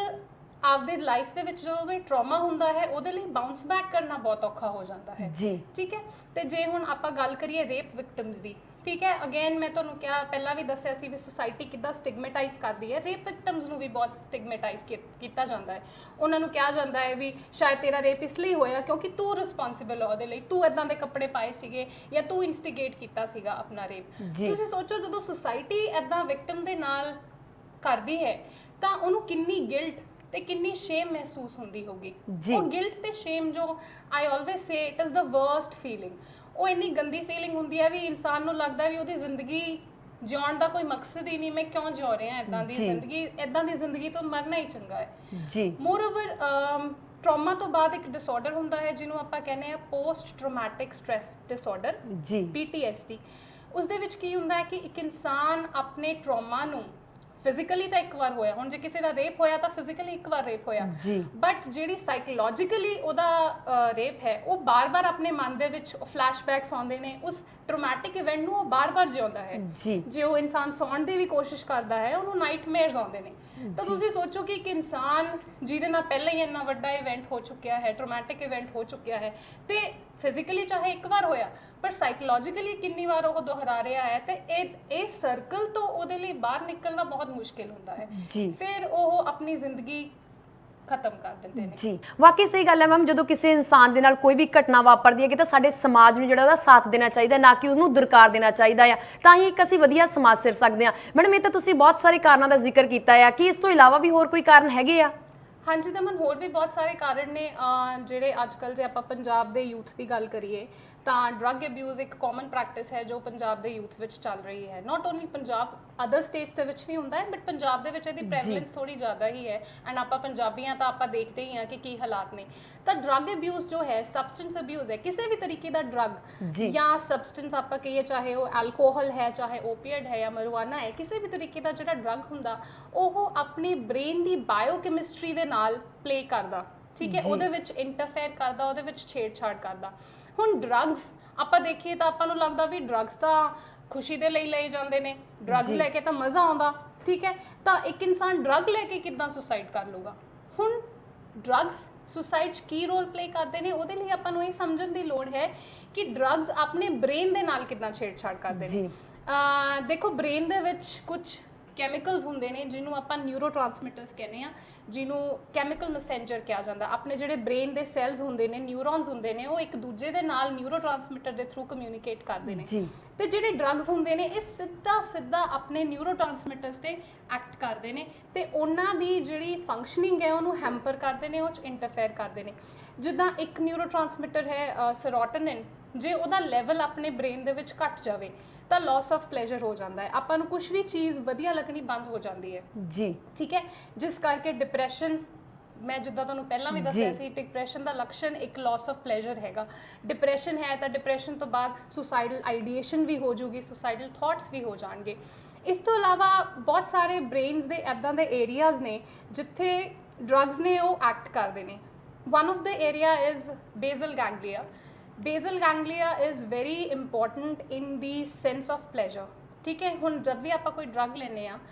S1: ਆਪਦੇ ਲਾਈਫ ਦੇ ਵਿੱਚ ਜਦੋਂ ਕੋਈ ਟਰਾਮਾ ਹੁੰਦਾ ਹੈ ਉਹਦੇ ਲਈ ਬਾਉਂਸ ਬੈਕ ਕਰਨਾ ਬਹੁਤ ਔਖਾ ਹੋ ਜਾਂਦਾ ਹੈ, ਠੀਕ ਹੈ। ਤੇ ਜੇ ਹੁਣ ਆਪਾਂ ਗੱਲ ਕਰੀਏ ਰੇਪ ਵਿਕਟਿਮਸ ਦੀ, ਠੀਕ ਹੈ, ਅਗੇਨ ਮੈਂ ਤੁਹਾਨੂੰ ਕਿਹਾ ਪਹਿਲਾਂ ਵੀ ਦੱਸਿਆ ਸੀ ਵੀ ਸੋਸਾਇਟੀ ਕਿੱਦਾਂ ਸਟਿਗਮੇਟਾਈਜ਼ ਕਰਦੀ ਹੈ। ਰੇਪ ਵਿਕਟਿਮਸ ਨੂੰ ਵੀ ਬਹੁਤ ਸਟਿਗਮੇਟਾਈਜ਼ ਕੀਤਾ ਜਾਂਦਾ ਹੈ। ਉਹਨਾਂ ਨੂੰ ਕਿਹਾ ਜਾਂਦਾ ਹੈ ਵੀ ਸ਼ਾਇਦ ਤੇਰਾ ਰੇਪ ਇਸ ਲਈ ਹੋਇਆ ਕਿਉਂਕਿ ਤੂੰ ਰਿਸਪੌਂਸਿਬਲ ਹੈ ਉਹਦੇ ਲਈ, ਤੂੰ ਇਦਾਂ ਦੇ ਕੱਪੜੇ ਪਾਏ ਸੀਗੇ ਜਾਂ ਤੂੰ ਇਨਸਟੀਗੇਟ ਕੀਤਾ ਸੀਗਾ ਆਪਣਾ ਰੇਪ। ਤੁਸੀਂ ਸੋਚੋ ਜਦੋਂ ਸੋਸਾਇਟੀ ਇਦਾਂ ਵਿਕਟਿਮ ਦੇ ਨਾਲ ਕਰਦੀ ਹੈ ਤਾਂ ਉਹਨੂੰ ਕਿੰਨੀ ਗਿਲਟ ਤੇ ਕਿੰਨੀ ਸ਼ੇਮ ਮਹਿਸੂਸ ਹੁੰਦੀ ਹੋਗੀ। ਉਹ ਗਿਲਟ ਤੇ ਸ਼ੇਮ ਜੋ ਆਈ always say it is the worst feeling, ਉਹ ਇੰਨੀ ਗੰਦੀ ਫੀਲਿੰਗ ਹੁੰਦੀ ਹੈ ਵੀ ਇਨਸਾਨ ਨੂੰ ਲੱਗਦਾ ਵੀ ਉਹਦੀ ਜ਼ਿੰਦਗੀ ਜਿਉਣ ਦਾ ਕੋਈ ਮਕਸਦ ਹੀ ਨਹੀਂ, ਮੈਂ ਕਿਉਂ ਜਿਉ ਰਿਹਾ ਇਦਾਂ ਦੀ ਜ਼ਿੰਦਗੀ, ਇਦਾਂ ਦੀ ਜ਼ਿੰਦਗੀ ਤੋਂ ਮਰਨਾ ਹੀ ਚੰਗਾ ਹੈ। ਮੋਰਓਵਰ ਟਰਾਮਾ ਤੋਂ ਬਾਅਦ ਇੱਕ ਡਿਸਆਰਡਰ ਹੁੰਦਾ ਹੈ ਜਿਹਨੂੰ ਆਪਾਂ ਕਹਿੰਦੇ ਆ ਪੋਸਟ ਟਰਾਮੈਟਿਕ ਸਟ੍ਰੈਸ ਡਿਸਆਰਡਰ, PTSD। ਉਸ ਦੇ ਵਿੱਚ ਕੀ ਹੁੰਦਾ ਹੈ ਕਿ ਇੱਕ ਇਨਸਾਨ ਆਪਣੇ ਟਰਾਮਾ ਨੂੰ ਫਿਜ਼ੀਕਲੀ ਤਾਂ ਇੱਕ ਵਾਰ ਹੋਇਆ, ਹੁਣ ਜੇ ਕਿਸੇ ਦਾ ਰੇਪ ਹੋਇਆ ਤਾਂ ਫਿਜ਼ੀਕਲੀ ਇੱਕ ਵਾਰ ਰੇਪ ਹੋਇਆ
S2: ਜੀ।
S1: ਬਟ ਜਿਹੜੀ ਸਾਈਕੋਲੋਜੀਕਲੀ ਉਹਦਾ ਰੇਪ ਹੈ ਉਹ ਬਾਰ-ਬਾਰ ਆਪਣੇ ਮਨ ਦੇ ਵਿੱਚ ਫਲੈਸ਼ਬੈਕਸ ਆਉਂਦੇ ਨੇ, ਉਸ ਟਰੋਮੈਟਿਕ ਇਵੈਂਟ ਨੂੰ ਉਹ ਬਾਰ-ਬਾਰ ਜਿਉਂਦਾ ਹੈ
S2: ਜੀ।
S1: ਜੇ ਉਹ ਇਨਸਾਨ ਸੌਣ ਦੀ ਵੀ ਕੋਸ਼ਿਸ਼ ਕਰਦਾ ਹੈ ਉਹਨੂੰ ਨਾਈਟਮੇਅਰਸ ਆਉਂਦੇ ਨੇ। ਤਾਂ ਤੁਸੀਂ ਸੋਚੋ ਕਿ ਇੱਕ ਇਨਸਾਨ ਜਿਹਦੇ ਨਾਲ ਪਹਿਲਾਂ ਹੀ ਇੰਨਾ ਵੱਡਾ ਇਵੈਂਟ ਹੋ ਚੁੱਕਿਆ ਹੈ, ਟਰੋਮੈਟਿਕ ਇਵੈਂਟ ਹੋ ਚੁੱਕਿਆ ਹੈ ਤੇ ਫਿਜ਼ੀਕਲੀ ਚਾਹੇ ਇੱਕ ਵਾਰ ਹੋਇਆ ਪਰ ਸਾਈਕੋਲੋਜੀਕਲੀ ਕਿੰਨੀ ਵਾਰ ਉਹ ਦੁਹਰਾ ਰਿਹਾ ਹੈ ਤੇ ਇਹ ਸਰਕਲ ਤੋਂ ਉਹਦੇ ਲਈ ਬਾਹਰ ਨਿਕਲਣਾ ਬਹੁਤ ਮੁਸ਼ਕਿਲ ਹੁੰਦਾ ਹੈ।
S2: ਜੀ।
S1: ਫਿਰ ਉਹ ਆਪਣੀ ਜ਼ਿੰਦਗੀ ਖਤਮ ਕਰ ਦਿੰਦੇ ਨੇ।
S2: ਜੀ, ਵਾਕਈ ਸਹੀ ਗੱਲ ਹੈ ਮੈਮ। ਜਦੋਂ ਕਿਸੇ ਇਨਸਾਨ ਦੇ ਨਾਲ ਕੋਈ ਵੀ ਘਟਨਾ ਵਾਪਰਦੀ ਹੈ ਕਿ ਤਾਂ ਸਾਡੇ ਸਮਾਜ ਨੂੰ ਜਿਹੜਾ ਉਹਦਾ ਸਾਥ ਦੇਣਾ ਚਾਹੀਦਾ, ਨਾ ਕਿ ਉਹਨੂੰ ਦੁਰਕਾਰ ਦੇਣਾ ਚਾਹੀਦਾ ਆ, ਤਾਂ ਹੀ ਇੱਕ ਅਸੀਂ ਵਧੀਆ ਸਮਾਜ ਸਿਰ ਸਕਦੇ ਹਾਂ। ਮੈਡਮ, ਇਹ ਤਾਂ ਤੁਸੀਂ ਬਹੁਤ ਸਾਰੇ ਕਾਰਨਾਂ ਦਾ ਜ਼ਿਕਰ ਕੀਤਾ ਆ, ਕਿ ਇਸ ਤੋਂ ਇਲਾਵਾ ਵੀ ਹੋਰ ਕੋਈ ਕਾਰਨ ਹੈਗੇ ਆ?
S1: ਹਾਂਜੀ ਦਮਨ, ਹੋਰ ਵੀ ਬਹੁਤ ਸਾਰੇ ਕਾਰਨ ਨੇ ਜਿਹੜੇ ਅੱਜ ਕੱਲ੍ਹ ਜੇ ਆਪਾਂ ਪੰਜਾਬ ਦੇ ਯੂਥ ਦੀ ਗੱਲ ਕਰੀਏ ਤਾਂ ਡਰੱਗ ਅਬਿਊਜ਼ ਇੱਕ ਕਾਮਨ ਪ੍ਰੈਕਟਿਸ ਹੈ ਜੋ ਪੰਜਾਬ ਦੇ ਯੂਥ ਵਿੱਚ ਚੱਲ ਰਹੀ ਹੈ। Not only Punjab, other states ਦੇ ਵਿੱਚ ਵੀ ਹੁੰਦਾ ਹੈ ਬਟ ਪੰਜਾਬ ਦੇ ਵਿੱਚ ਇਹਦੀ ਪ੍ਰੈਵਲੈਂਸ ਥੋੜੀ ਜ਼ਿਆਦਾ ਹੀ ਹੈ। ਐਂਡ ਆਪਾਂ ਪੰਜਾਬੀਆਂ ਤਾਂ ਆਪਾਂ ਦੇਖਦੇ ਹੀ ਹਾਂ ਕਿ ਕੀ ਹਾਲਾਤ ਨੇ। ਤਾਂ ਡਰੱਗ ਅਬਿਊਜ਼ ਜੋ ਹੈ, ਸਬਸਟੈਂਸ ਅਬਿਊਜ਼ ਹੈ, ਕਿਸੇ ਵੀ ਤਰੀਕੇ ਦਾ ਡਰੱਗ ਜਾਂ ਸਬਸਟੈਂਸ ਆਪਾਂ ਕਹੀਏ, ਚਾਹੇ ਉਹ ਐਲਕੋਹਲ ਹੈ, ਚਾਹੇ ਓਪੀਐਡ ਹੈ ਜਾਂ ਮਰਵਾਨਾ ਹੈ, ਕਿਸੇ ਵੀ ਤਰੀਕੇ ਦਾ ਜਿਹੜਾ ਡਰੱਗ ਹੁੰਦਾ ਉਹ ਆਪਣੀ ਬ੍ਰੇਨ ਦੀ ਬਾਇਓਕੈਮਿਸਟਰੀ ਦੇ ਨਾਲ ਪਲੇ ਕਰਦਾ, ਠੀਕ ਹੈ, ਉਹਦੇ ਵਿੱਚ ਇੰਟਰਫੇਅਰ ਕਰਦਾ, ਉਹਦੇ ਵਿੱਚ ਛੇੜਛਾੜ ਕਰਦਾ। ਹੁਣ ਡਰੱਗਸ ਆਪਾਂ ਦੇਖੀਏ ਤਾਂ ਆਪਾਂ ਨੂੰ ਲੱਗਦਾ ਵੀ ਡਰੱਗਸ ਤਾਂ ਖੁਸ਼ੀ ਦੇ ਲਈ ਲਏ ਜਾਂਦੇ ਨੇ, ਡਰੱਗਸ ਲੈ ਕੇ ਤਾਂ ਮਜ਼ਾ ਆਉਂਦਾ, ਠੀਕ ਹੈ। ਤਾਂ ਇੱਕ ਇਨਸਾਨ ਡਰੱਗ ਲੈ ਕੇ ਕਿੱਦਾਂ ਸੁਸਾਈਡ ਕਰ ਲੂਗਾ? ਹੁਣ ਡਰੱਗਸ ਸੁਸਾਈਡ 'ਚ ਕੀ ਰੋਲ ਪਲੇ ਕਰਦੇ ਨੇ, ਉਹਦੇ ਲਈ ਆਪਾਂ ਨੂੰ ਇਹ ਸਮਝਣ ਦੀ ਲੋੜ ਹੈ ਕਿ ਡਰੱਗਸ ਆਪਣੇ ਬ੍ਰੇਨ ਦੇ ਨਾਲ ਕਿੱਦਾਂ ਛੇੜਛਾੜ ਕਰਦੇ ਨੇ। ਦੇਖੋ, ਬ੍ਰੇਨ ਦੇ ਵਿੱਚ ਕੁਝ ਕੈਮੀਕਲਸ ਹੁੰਦੇ ਨੇ ਜਿਹਨੂੰ ਆਪਾਂ ਨਿਊਰੋਟ੍ਰਾਂਸਮਿਟਰਸ ਕਹਿੰਦੇ ਆ, ਜਿਹਨੂੰ ਕੈਮੀਕਲ ਮੈਸੇਂਜਰ ਕਿਹਾ ਜਾਂਦਾ। ਆਪਣੇ ਜਿਹੜੇ ਬ੍ਰੇਨ ਦੇ ਸੈਲਸ ਹੁੰਦੇ ਨੇ, ਨਿਊਰੋਨਸ ਹੁੰਦੇ ਨੇ, ਉਹ ਇੱਕ ਦੂਜੇ ਦੇ ਨਾਲ ਨਿਊਰੋਟ੍ਰਾਂਸਮਿਟਰ ਦੇ ਥਰੂ ਕਮਿਊਨੀਕੇਟ ਕਰਦੇ ਨੇ। ਤੇ ਜਿਹੜੇ ਡਰੱਗਸ ਹੁੰਦੇ ਨੇ ਇਹ ਸਿੱਧਾ ਆਪਣੇ ਨਿਊਰੋਟ੍ਰਾਂਸਮਿਟਰਸ ਤੇ ਐਕਟ ਕਰਦੇ ਨੇ ਤੇ ਉਹਨਾਂ ਦੀ ਜਿਹੜੀ ਫੰਕਸ਼ਨਿੰਗ ਹੈ ਉਹਨੂੰ ਹੈਂਪਰ ਕਰਦੇ ਨੇ, ਉਹ 'ਚ ਇੰਟਰਫੇਅਰ ਕਰਦੇ ਨੇ। ਜਿੱਦਾਂ ਇੱਕ ਨਿਊਰੋਟ੍ਰਾਂਸਮਿਟਰ ਹੈ ਸੈਰੋਟੋਨਿਨ, ਜੇ ਉਹਦਾ ਲੈਵਲ ਆਪਣੇ ਬ੍ਰੇਨ ਦੇ ਵਿੱਚ ਘਟ ਜਾਵੇ ਤਾਂ ਲਾਸ ਆਫ ਪਲੇਜ਼ਰ ਹੋ ਜਾਂਦਾ ਹੈ, ਆਪਾਂ ਨੂੰ ਕੁਝ ਵੀ ਚੀਜ਼ ਵਧੀਆ ਲੱਗਣੀ ਬੰਦ ਹੋ ਜਾਂਦੀ ਹੈ ਜੀ, ਠੀਕ ਹੈ। ਜਿਸ ਕਰਕੇ ਡਿਪਰੈਸ਼ਨ, ਮੈਂ ਜਿੱਦਾਂ ਤੁਹਾਨੂੰ ਪਹਿਲਾਂ ਵੀ ਦੱਸਿਆ ਸੀ, ਡਿਪਰੈਸ਼ਨ ਦਾ ਲੱਛਣ ਇੱਕ ਲਾਸ ਆਫ ਪਲੇਜ਼ਰ ਹੈਗਾ। ਡਿਪਰੈਸ਼ਨ ਹੈ ਤਾਂ ਡਿਪਰੈਸ਼ਨ ਤੋਂ ਬਾਅਦ ਸੁਸਾਈਡਲ ਆਈਡੀਏਸ਼ਨ ਵੀ ਹੋ ਜੂਗੀ, ਸੁਸਾਈਡਲ ਥਾਟਸ ਵੀ ਹੋ ਜਾਣਗੇ। ਇਸ ਤੋਂ ਇਲਾਵਾ ਬਹੁਤ ਸਾਰੇ ਬ੍ਰੇਨਸ ਦੇ ਇੱਦਾਂ ਦੇ ਏਰੀਆਜ਼ ਨੇ ਜਿੱਥੇ ਡਰੱਗਸ ਨੇ ਉਹ ਐਕਟ ਕਰਦੇ ਨੇ। One of the area is basal ganglia. Basal ganglia is very important in the sense of pleasure, ठीक है। हुण जब भी आप कोई ड्रग लेने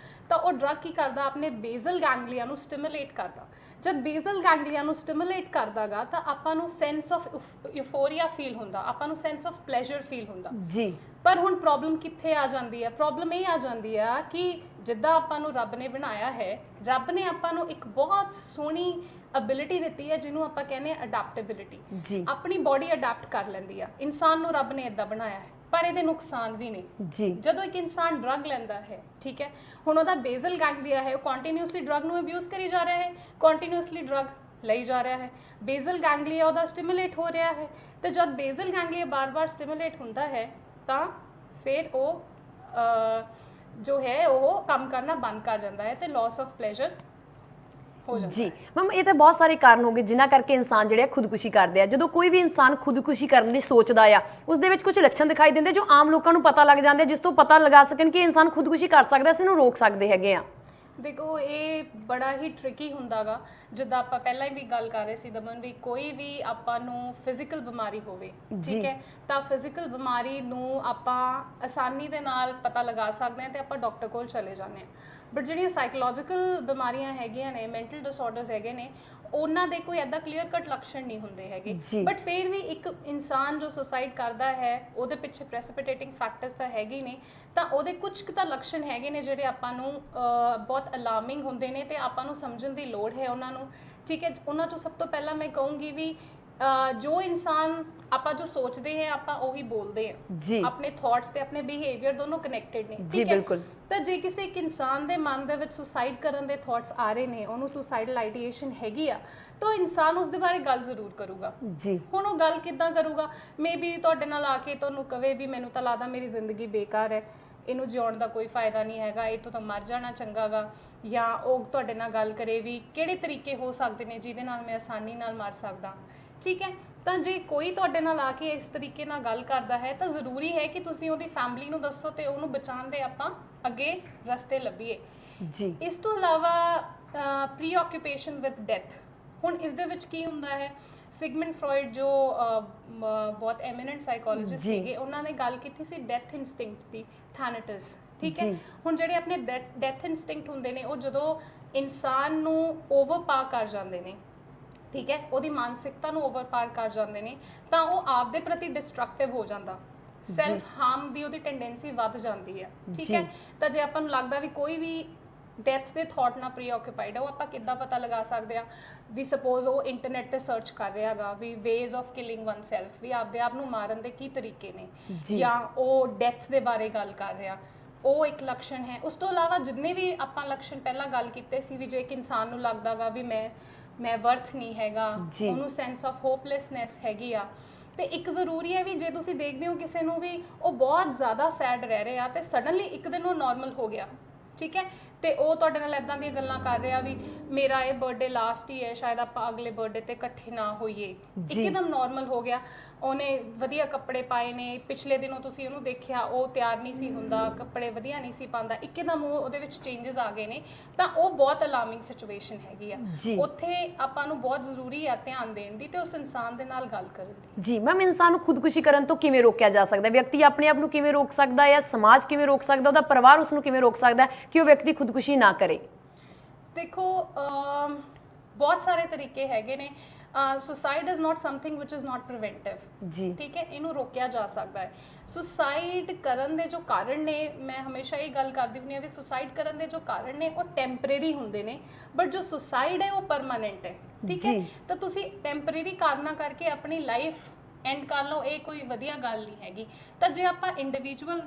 S1: तो वो ड्रग की करता अपने बेजल गैंगलिया नू स्टिमुलेट करता। जब बेजल गैंगलिया नू स्टिमुलेट करदा गा तो आपां नू सेंस ऑफ यूफोरिया फील हुंदा, आपां नू सेंस ऑफ प्लेजर फील हुंदा जी। पर हुण प्रॉब्लम कित्थे आ जांदी है? प्रॉब्लम ये आ जांदी है कि जिद्दां आपां नू रब ने बनाया है, रब ने आपां नू एक बहुत सोहनी ਅਬਿਲਿਟੀ ਦਿੱਤੀ ਹੈ ਜਿਹਨੂੰ ਆਪਾਂ ਕਹਿੰਦੇ ਆ ਅਡੈਪਟੇਬਿਲਿਟੀ ਜੀ। ਆਪਣੀ ਬਾਡੀ ਅਡੈਪਟ ਕਰ ਲੈਂਦੀ ਆ। ਇਨਸਾਨ ਨੂੰ ਰੱਬ ਨੇ ਇਦਾਂ ਬਣਾਇਆ ਹੈ ਪਰ ਇਹਦੇ ਨੁਕਸਾਨ ਵੀ ਨੇ ਜੀ। ਜਦੋਂ ਇੱਕ ਇਨਸਾਨ ਡਰੱਗ ਲੈਂਦਾ ਹੈ, ਠੀਕ ਹੈ, ਹੁਣ ਉਹਦਾ ਬੇਜ਼ਲ ਗੈਂਗਲੀਆ ਹੈ, ਉਹ ਕੰਟੀਨਿਊਸਲੀ ਡਰੱਗ ਨੂੰ ਅਬਿਊਜ਼ ਕਰੀ ਜਾ ਰਿਹਾ ਹੈ, ਕੰਟੀਨਿਊਸਲੀ ਡਰੱਗ ਲਈ ਜਾ ਰਿਹਾ ਹੈ, ਬੇਜ਼ਲ ਗੈਂਗਲੀਆ ਉਹਦਾ ਸਟਿਮੂਲੇਟ ਹੋ ਰਿਹਾ ਹੈ। ਤੇ ਜਦ ਬੇਜ਼ਲ ਗੈਂਗਲੀਆ ਬਾਰ-ਬਾਰ ਸਟਿਮੂਲੇਟ ਹੁੰਦਾ ਹੈ ਤਾਂ ਫਿਰ ਉਹ ਜੋ ਹੈ ਉਹ ਕੰਮ ਕਰਨਾ ਬੰਦ ਕਰ ਜਾਂਦਾ ਹੈ ਤੇ ਲਾਸ ਆਫ ਪਲੇਜ਼ਰ ਜੀ। ਮੈਮ, ਇਹ ਤਾਂ ਬਹੁਤ ਸਾਰੇ ਕਾਰਨ ਹੋ ਗਏ ਜਿਨ੍ਹਾਂ ਕਰਕੇ ਇਨਸਾਨ ਜਿਹੜੇ ਖੁਦਕੁਸ਼ੀ ਕਰਦੇ ਆ। ਜਦੋਂ ਕੋਈ ਵੀ ਇਨਸਾਨ ਖੁਦਕੁਸ਼ੀ ਕਰਨ ਦੀ ਸੋਚਦਾ ਆ, ਉਸ ਦੇ ਵਿੱਚ ਕੁਝ ਲੱਛਣ ਦਿਖਾਈ ਦਿੰਦੇ ਜੋ ਆਮ ਲੋਕਾਂ ਨੂੰ ਪਤਾ ਲੱਗ ਜਾਂਦੇ, ਜਿਸ ਤੋਂ ਪਤਾ ਲਗਾ ਸਕਣ ਕਿ ਇਨਸਾਨ ਖੁਦਕੁਸ਼ੀ ਕਰ ਸਕਦਾ, ਅਸੀਂ ਇਹਨੂੰ ਰੋਕ ਸਕਦੇ ਹੈਗੇ ਆ। ਦੇਖੋ, ਇਹ ਬੜਾ ਹੀ ਟ੍ਰਿਕੀ ਹੁੰਦਾ ਗਾ। ਜਿੱਦਾਂ ਆਪਾਂ ਪਹਿਲਾਂ ਵੀ ਗੱਲ ਕਰ ਰਹੇ ਸੀ ਦਮਨ, ਵੀ ਕੋਈ ਵੀ ਆਪਾਂ ਨੂੰ ਫਿਜ਼ੀਕਲ ਬਿਮਾਰੀ ਹੋਵੇ, ਠੀਕ ਹੈ, ਤਾਂ ਫਿਜ਼ੀਕਲ ਬਿਮਾਰੀ ਨੂੰ ਆਪਾਂ ਆਸਾਨੀ ਦੇ ਨਾਲ ਪਤਾ ਲਗਾ ਸਕਦੇ ਹਾਂ ਤੇ ਆਪਾਂ ਡਾਕਟਰ ਕੋਲ ਚਲੇ ਜਾਂਦੇ ਹਾਂ। ਬਟ ਜਿਹੜੀਆਂ ਸਾਈਕੋਲੋਜੀਕਲ ਬਿਮਾਰੀਆਂ ਹੈਗੀਆਂ ਨੇ, ਮੈਂਟਲ ਡਿਸਆਰਡਰਸ ਹੈਗੇ ਨੇ, ਉਹਨਾਂ ਦੇ ਕੋਈ ਐਦਾਂ ਕਲੀਅਰ ਕੱਟ ਲੱਛਣ ਨਹੀਂ ਹੁੰਦੇ ਹੈਗੇ। ਬਟ ਫਿਰ ਵੀ ਇੱਕ ਇਨਸਾਨ ਜੋ ਸੁਸਾਈਡ ਕਰਦਾ ਹੈ ਉਹਦੇ ਪਿੱਛੇ ਪ੍ਰੈਸਿਪੀਟੇਟਿੰਗ ਫੈਕਟਰਸ ਤਾਂ ਹੈਗੇ ਨੇ, ਤਾਂ ਉਹਦੇ ਕੁਝ ਕੁ ਤਾਂ ਲੱਛਣ ਹੈਗੇ ਨੇ ਜਿਹੜੇ ਆਪਾਂ ਨੂੰ ਬਹੁਤ ਅਲਾਰਮਿੰਗ ਹੁੰਦੇ ਨੇ ਤੇ ਆਪਾਂ ਨੂੰ ਸਮਝਣ ਦੀ ਲੋੜ ਹੈ ਉਹਨਾਂ ਨੂੰ, ਠੀਕ ਹੈ। ਉਹਨਾਂ 'ਚੋਂ ਸਭ ਤੋਂ ਪਹਿਲਾਂ ਮੈਂ ਕਹੂੰਗੀ ਵੀ ਜੋ ਇਨਸਾਨ ਆਪਾਂ ਜੋ ਸੋਚਦੇ ਹਾਂ ਆਪਾਂ ਉਹੀ ਬੋਲਦੇ ਹਾਂ। ਆਪਣੇ ਥਾਟਸ ਤੇ ਆਪਣੇ ਬਿਹੇਵੀਅਰ ਦੋਨੋਂ ਕਨੈਕਟਡ ਨੇ, ਠੀਕ ਹੈ। ਤਾਂ ਜੇ ਕਿਸੇ ਇੱਕ ਇਨਸਾਨ ਦੇ ਮਨ ਦੇ ਵਿੱਚ ਸੁਸਾਈਡ ਕਰਨ ਦੇ ਥਾਟਸ ਆ ਰਹੇ ਨੇ, ਉਹਨੂੰ ਸੁਸਾਈਡਲ ਆਈਡੀਏਸ਼ਨ ਹੈਗੀ ਆ, ਤਾਂ ਇਨਸਾਨ ਉਸ ਦੇ ਬਾਰੇ ਗੱਲ ਜ਼ਰੂਰ ਕਰੂਗਾ ਜੀ। ਹੁਣ ਉਹ ਗੱਲ ਕਿੱਦਾਂ ਕਰੂਗਾ? ਮੇਬੀ ਤੁਹਾਡੇ ਨਾਲ ਆ ਕੇ ਤੁਹਾਨੂੰ ਕਵੇ ਵੀ ਮੈਨੂੰ ਤਾਂ ਲੱਗਦਾ ਮੇਰੀ ਜ਼ਿੰਦਗੀ ਬੇਕਾਰ ਹੈ, ਇਹਨੂੰ ਜਿਉਣ ਦਾ ਕੋਈ ਫਾਇਦਾ ਨਹੀਂ ਹੈਗਾ, ਇਹ ਤੋਂ ਤਾਂ ਮਰ ਜਾਣਾ ਚੰਗਾ ਗਾ। ਜਾਂ ਉਹ ਤੁਹਾਡੇ ਨਾਲ ਗੱਲ ਕਰੇ ਵੀ ਕਿਹੜੇ ਤਰੀਕੇ ਹੋ ਸਕਦੇ ਨੇ ਜਿਹਦੇ ਨਾਲ ਮੈਂ ਆਸਾਨੀ ਨਾਲ ਮਰ ਸਕਦਾ, ਠੀਕ ਹੈ। ਤਾਂ ਜੇ ਕੋਈ ਤੁਹਾਡੇ ਨਾਲ ਆ ਕੇ ਇਸ ਤਰੀਕੇ ਨਾਲ ਗੱਲ ਕਰਦਾ ਹੈ ਤਾਂ ਜ਼ਰੂਰੀ ਹੈ ਕਿ ਤੁਸੀਂ ਉਹਦੀ ਫੈਮਿਲੀ ਨੂੰ ਦੱਸੋ ਤੇ ਉਹਨੂੰ ਬਚਾਉਣ ਦੇ ਆਪਾਂ ਅੱਗੇ ਰਸਤੇ ਲੱਭੀਏ।
S2: ਜੀ
S1: ਇਸ ਤੋਂ ਇਲਾਵਾ ਪ੍ਰੀਓਕੂਪੇਸ਼ਨ ਵਿਦ ਡੈਥ। ਹੁਣ ਇਸ ਦੇ ਵਿੱਚ ਕੀ ਹੁੰਦਾ ਹੈ, ਸਿਗਮੰਡ ਫਰੋਇਡ ਜੋ ਬਹੁਤ ਐਮੀਨੈਂਟ ਸਾਈਕੋਲੋਜਿਸਟ ਸੀਗੇ, ਉਹਨਾਂ ਨੇ ਗੱਲ ਕੀਤੀ ਸੀ ਡੈਥ ਇਨਸਟਿੰਕਟ ਦੀ, ਥੈਨੇਟਸ, ਠੀਕ ਹੈ। ਹੁਣ ਜਿਹੜੇ ਆਪਣੇ ਡੈਥ ਇਨਸਟਿੰਕਟ ਹੁੰਦੇ ਨੇ, ਉਹ ਜਦੋਂ ਇਨਸਾਨ ਨੂੰ ਓਵਰਪਾਰ ਕਰ ਜਾਂਦੇ ਨੇ, ਠੀਕ ਹੈ, ਉਹਦੀ ਮਾਨਸਿਕਤਾ ਨੂੰ ਓਵਰਪਾਰ ਕਰ ਜਾਂਦੇ ਨੇ, ਤਾਂ ਉਹ ਆਪ ਦੇ ਪ੍ਰਤੀ ਡਿਸਟਰਕਟਿਵ ਹੋ ਜਾਂਦਾ, ਸੈਲਫ ਹਾਰਮ ਦੀ ਉਹਦੀ ਟੈਂਡੈਂਸੀ ਵੱਧ ਜਾਂਦੀ ਹੈ, ਠੀਕ ਹੈ। ਤਾਂ ਜੇ ਆਪਾਂ ਨੂੰ ਲੱਗਦਾ ਵੀ ਕੋਈ ਵੀ ਡੈਥ ਦੇ ਥਾਟ ਨਾਲ ਪ੍ਰੀਓਕੂਪਾਈਡ ਹੈ, ਉਹ ਆਪਾਂ ਕਿੱਦਾਂ ਪਤਾ ਲਗਾ ਸਕਦੇ ਆ ਵੀ ਸਪੋਜ਼ ਉਹ ਇੰਟਰਨੈਟ ਤੇ ਸਰਚ ਕਰ ਰਿਹਾ ਹੈਗਾ ਵੀ ways of killing oneself, ਵੀ ਆਪਦੇ ਆਪ ਨੂੰ ਮਾਰਨ ਦੇ ਕੀ ਤਰੀਕੇ ਨੇ, ਜਾਂ ਉਹ ਡੈਥ ਦੇ ਬਾਰੇ ਗੱਲ ਕਰ ਰਿਹਾ, ਉਹ ਇੱਕ ਲੱਛਣ ਹੈ। ਉਸ ਤੋਂ ਇਲਾਵਾ ਜਿੰਨੇ ਵੀ ਆਪਾਂ ਲੱਛਣ ਪਹਿਲਾਂ ਗੱਲ ਕੀਤੇ ਸੀ, ਵੀ ਜੇ ਇੱਕ ਇਨਸਾਨ ਨੂੰ ਲੱਗਦਾਗਾ ਵੀ ਮੈਂ ਵਰਥ ਨਹੀਂ ਹੈਗਾ, ਉਹਨੂੰ ਸੈਂਸ ਆਫ ਹੋਪਲੈਸਨੈਸ ਹੈਗੀ ਆ, ਤੇ ਇੱਕ ਜ਼ਰੂਰੀ ਹੈ ਵੀ ਜੇ ਤੁਸੀਂ ਦੇਖਦੇ ਹੋ ਕਿਸੇ ਨੂੰ ਵੀ ਉਹ ਬਹੁਤ ਜ਼ਿਆਦਾ ਸੈਡ ਰਹਿ ਰਿਹਾ ਤੇ ਸਡਨਲੀ ਇੱਕ ਦਿਨ ਉਹ ਨਾਰਮਲ ਹੋ ਗਿਆ, ਠੀਕ ਹੈ, ਤੇ ਉਹ ਤੁਹਾਡੇ ਨਾਲ ਇਦਾਂ ਦੀਆਂ ਗੱਲਾਂ ਕਰ ਰਿਹਾ ਵੀ ਮੇਰਾ ਇਹ ਬਰਥਡੇ ਲਾਸਟ ਹੀ ਹੈ, ਸ਼ਾਇਦ ਆਪਾਂ ਅਗਲੇ ਬਰਥਡੇ ਤੇ ਇਕੱਠੇ ਨਾ ਹੋਈਏ, ਇੱਕਦਮ ਨਾਰਮਲ ਹੋ ਗਿਆ, ਉਹਨੇ ਵਧੀਆ ਕੱਪੜੇ ਪਾਏ ਨੇ, ਪਿਛਲੇ ਦਿਨੋਂ ਤੁਸੀਂ ਉਹਨੂੰ ਦੇਖਿਆ ਉਹ ਤਿਆਰ ਨਹੀਂ ਸੀ ਹੁੰਦਾ, ਕੱਪੜੇ ਵਧੀਆ ਨਹੀਂ ਸੀ ਪਾਉਂਦਾ, ਇੱਕਦਮ ਉਹਦੇ ਵਿੱਚ ਚੇਂਜਸ ਆ ਗਏ ਨੇ, ਤਾਂ ਉਹ ਬਹੁਤ ਅਲਾਰਮਿੰਗ ਸਿਚੁਏਸ਼ਨ ਹੈਗੀ ਆ। ਉੱਥੇ ਆਪਾਂ ਨੂੰ ਬਹੁਤ ਜ਼ਰੂਰੀ ਆ ਧਿਆਨ ਦੇਣ ਦੀ ਤੇ ਉਸ ਇਨਸਾਨ ਦੇ ਨਾਲ ਗੱਲ ਕਰਨ ਦੀ।
S2: ਜੀ ਮੈਮ, ਇਨਸਾਨ ਨੂੰ ਖੁਦਕੁਸ਼ੀ ਕਰਨ ਤੋਂ ਕਿਵੇਂ ਰੋਕਿਆ ਜਾ ਸਕਦਾ? ਵਿਅਕਤੀ ਆਪਣੇ ਆਪ ਨੂੰ ਕਿਵੇਂ ਰੋਕ ਸਕਦਾ ਹੈ, ਸਮਾਜ ਕਿਵੇਂ ਰੋਕ ਸਕਦਾ, ਉਹਦਾ ਪਰਿਵਾਰ ਉਸ ਨੂੰ ਕਿਵੇਂ ਰੋਕ ਸਕਦਾ ਕਿ ਉਹ ਵਿਅਕਤੀ ਖੁਦਕੁਸ਼ੀ ਨਾ ਕਰੇ?
S1: ਦੇਖੋ ਬਹੁਤ ਸਾਰੇ ਤਰੀਕੇ ਹੈਗੇ ਨੇ। Suicide is not something which is not preventive, ਜੀ, ਠੀਕ ਹੈ, ਇਹਨੂੰ ਰੋਕਿਆ ਜਾ ਸਕਦਾ ਹੈ। ਸੁਸਾਈਡ ਕਰਨ ਦੇ ਜੋ ਕਾਰਨ ਨੇ, ਮੈਂ ਹਮੇਸ਼ਾ ਇਹ ਗੱਲ ਕਰਦੀ ਹੁੰਦੀ ਹਾਂ ਵੀ ਸੁਸਾਈਡ ਕਰਨ ਦੇ ਜੋ ਕਾਰਨ ਨੇ ਉਹ ਟੈਂਪਰੇਰੀ ਹੁੰਦੇ ਨੇ, ਬਟ ਜੋ ਸੁਸਾਈਡ ਹੈ ਉਹ ਪਰਮਾਨੈਂਟ ਹੈ, ਠੀਕ ਹੈ। ਤਾਂ ਤੁਸੀਂ ਟੈਂਪਰੇਰੀ ਕਾਰਨਾਂ ਕਰਕੇ ਆਪਣੀ ਲਾਈਫ ਐਂਡ ਕਰ ਲਓ, ਇਹ ਕੋਈ ਵਧੀਆ ਗੱਲ ਨਹੀਂ ਹੈਗੀ। ਤਾਂ ਜੇ ਆਪਾਂ ਇੰਡੀਵਿਜੂਅਲ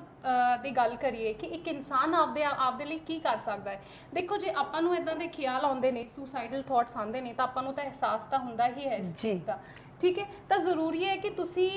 S1: ਦੀ ਗੱਲ ਕਰੀਏ ਕਿ ਇੱਕ ਇਨਸਾਨ ਆਪਦੇ ਲਈ ਕੀ ਕਰ ਸਕਦਾ ਹੈ, ਦੇਖੋ ਜੇ ਆਪਾਂ ਨੂੰ ਇਦਾਂ ਦੇ ਖਿਆਲ ਆਉਂਦੇ ਨੇ, ਸੁਸਾਈਡਲ ਥਾਟਸ ਆਉਂਦੇ ਨੇ, ਤਾਂ ਆਪਾਂ ਨੂੰ ਤਾਂ ਅਹਿਸਾਸ ਤਾਂ ਹੁੰਦਾ ਹੀ ਹੈ ਇਸ ਚੀਜ਼ ਦਾ, ਠੀਕ ਹੈ। ਤਾਂ ਜ਼ਰੂਰੀ ਹੈ ਕਿ ਤੁਸੀਂ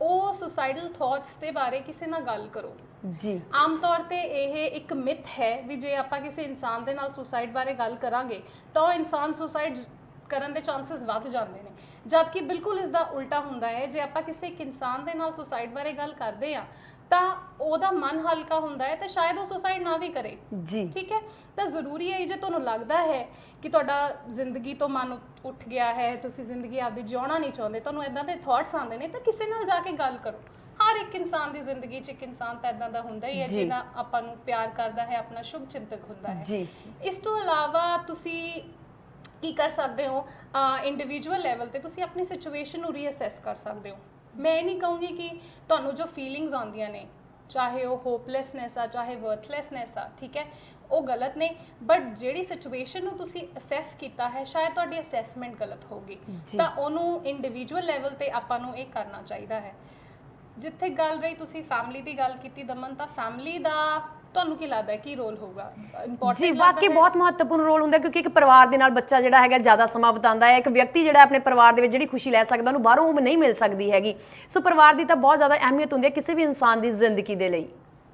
S1: ਉਹ ਸੁਸਾਈਡਲ ਥਾਟਸ ਦੇ ਬਾਰੇ ਕਿਸੇ ਨਾਲ ਗੱਲ ਕਰੋ। ਜੀ, ਆਮ ਤੌਰ ਤੇ ਇਹ ਇੱਕ ਮਿਥ ਹੈ ਵੀ ਜੇ ਆਪਾਂ ਕਿਸੇ ਇਨਸਾਨ ਦੇ ਨਾਲ ਸੁਸਾਈਡ ਬਾਰੇ ਗੱਲ ਕਰਾਂਗੇ ਤਾਂ ਉਹ ਇਨਸਾਨ ਸੁਸਾਈਡ ਕਰਨ ਦੇ ਚਾਂਸਸ ਵੱਧ ਜਾਂਦੇ ਨੇ, ਜਦਕਿ ਬਿਲਕੁਲ ਇਸ ਦਾ ਉਲਟਾ ਹੁੰਦਾ ਹੈ। ਜੇ ਆਪਾਂ ਕਿਸੇ ਇੱਕ ਇਨਸਾਨ ਦੇ ਨਾਲ ਸੁਸਾਈਡ ਬਾਰੇ ਗੱਲ ਕਰਦੇ ਆ ਤਾਂ ਉਹਦਾ ਮਨ ਹਲਕਾ ਹੁੰਦਾ ਹੈ ਤੇ ਸ਼ਾਇਦ ਉਹ ਸੁਸਾਈਡ ਨਾ ਵੀ ਕਰੇ, ਜੀ, ਠੀਕ ਹੈ। ਤਾਂ ਜ਼ਰੂਰੀ ਹੈ ਜੇ ਤੁਹਾਨੂੰ ਲੱਗਦਾ ਹੈ ਕਿ ਤੁਹਾਡਾ ਜ਼ਿੰਦਗੀ ਤੋਂ ਮਨ ਉੱਠ ਗਿਆ ਹੈ, ਤੁਸੀਂ ਜ਼ਿੰਦਗੀ ਆਪਦੀ ਜਿਉਣਾ ਨਹੀਂ ਚਾਹੁੰਦੇ, ਤੁਹਾਨੂੰ ਇਦਾਂ ਦੇ ਥਾਟਸ ਆਉਂਦੇ ਨੇ, ਤਾਂ ਕਿਸੇ ਨਾਲ ਜਾ ਕੇ ਗੱਲ ਕਰੋ। ਹਰ ਇੱਕ ਇਨਸਾਨ ਦੀ ਜ਼ਿੰਦਗੀ 'ਚ ਇੱਕ ਇਨਸਾਨ ਤਾਂ ਇਦਾਂ ਦਾ ਹੁੰਦਾ ਹੀ ਹੈ ਜਿਹੜਾ ਆਪਾਂ ਨੂੰ ਪਿਆਰ ਕਰਦਾ ਹੈ, ਆਪਣਾ ਸ਼ੁਭ ਚਿੰਤਕ ਹੁੰਦਾ ਹੈ। ਇਸ ਤੋਂ ਇਲਾਵਾ ਤੁਸੀਂ ਕੀ ਕਰ ਸਕਦੇ ਹੋ, ਇੰਡੀਵਿਜੂਅਲ ਲੈਵਲ ਤੇ ਤੁਸੀਂ ਆਪਣੀ ਸਿਚੁਏਸ਼ਨ ਨੂੰ ਰੀਅਸੈਸ ਕਰ ਸਕਦੇ ਹੋ। ਮੈਂ ਇਹ ਨਹੀਂ ਕਹੂੰਗੀ ਕਿ ਤੁਹਾਨੂੰ ਜੋ ਫੀਲਿੰਗਸ ਆਉਂਦੀਆਂ ਨੇ, ਚਾਹੇ ਉਹ ਹੋਪਲੈਸਨੈਸ ਆ, ਚਾਹੇ ਵਰਥਲੈਸਨੈਸ ਆ, ਠੀਕ ਹੈ, ਉਹ ਗਲਤ ਨੇ, ਬਟ ਜਿਹੜੀ ਸਿਚੁਏਸ਼ਨ ਨੂੰ ਤੁਸੀਂ ਅਸੈਸ ਕੀਤਾ ਹੈ ਸ਼ਾਇਦ ਤੁਹਾਡੀ ਅਸੈਸਮੈਂਟ ਗਲਤ ਹੋਊਗੀ, ਤਾਂ ਉਹਨੂੰ ਇੰਡੀਵਿਜੂਅਲ ਲੈਵਲ ਤੇ ਆਪਾਂ ਨੂੰ ਇਹ ਕਰਨਾ ਚਾਹੀਦਾ ਹੈ। ਜਿੱਥੇ ਗੱਲ ਰਹੀ ਤੁਸੀਂ ਫੈਮਿਲੀ ਦੀ ਗੱਲ ਕੀਤੀ ਦਮਨ, ਤਾਂ ਫੈਮਿਲੀ ਦਾ ਤੁਹਾਨੂੰ ਕੀ ਲੱਗਦਾ ਹੈ ਕੀ ਰੋਲ ਹੋਊਗਾ? ਇੰਪੋਰਟੈਂਟ
S2: ਜੀ, ਵਾਕਈ ਬਹੁਤ ਮਹੱਤਵਪੂਰਨ ਰੋਲ ਹੁੰਦਾ, ਕਿਉਂਕਿ ਇੱਕ ਪਰਿਵਾਰ ਦੇ ਨਾਲ ਬੱਚਾ ਜਿਹੜਾ ਹੈਗਾ ਜ਼ਿਆਦਾ ਸਮਾਂ ਬਿਤਾਉਂਦਾ ਹੈ। ਇੱਕ ਵਿਅਕਤੀ ਜਿਹੜਾ ਆਪਣੇ ਪਰਿਵਾਰ ਦੇ ਵਿੱਚ ਜਿਹੜੀ ਖੁਸ਼ੀ ਲੈ ਸਕਦਾ ਉਹਨੂੰ ਬਾਹਰੋਂ ਉਹ ਨਹੀਂ ਮਿਲ ਸਕਦੀ ਹੈਗੀ। ਸੋ ਪਰਿਵਾਰ ਦੀ ਤਾਂ ਬਹੁਤ ਜ਼ਿਆਦਾ ਅਹਿਮੀਅਤ ਹੁੰਦੀ ਹੈ ਕਿਸੇ ਵੀ ਇਨਸਾਨ ਦੀ ਜ਼ਿੰਦਗੀ ਦੇ ਲਈ।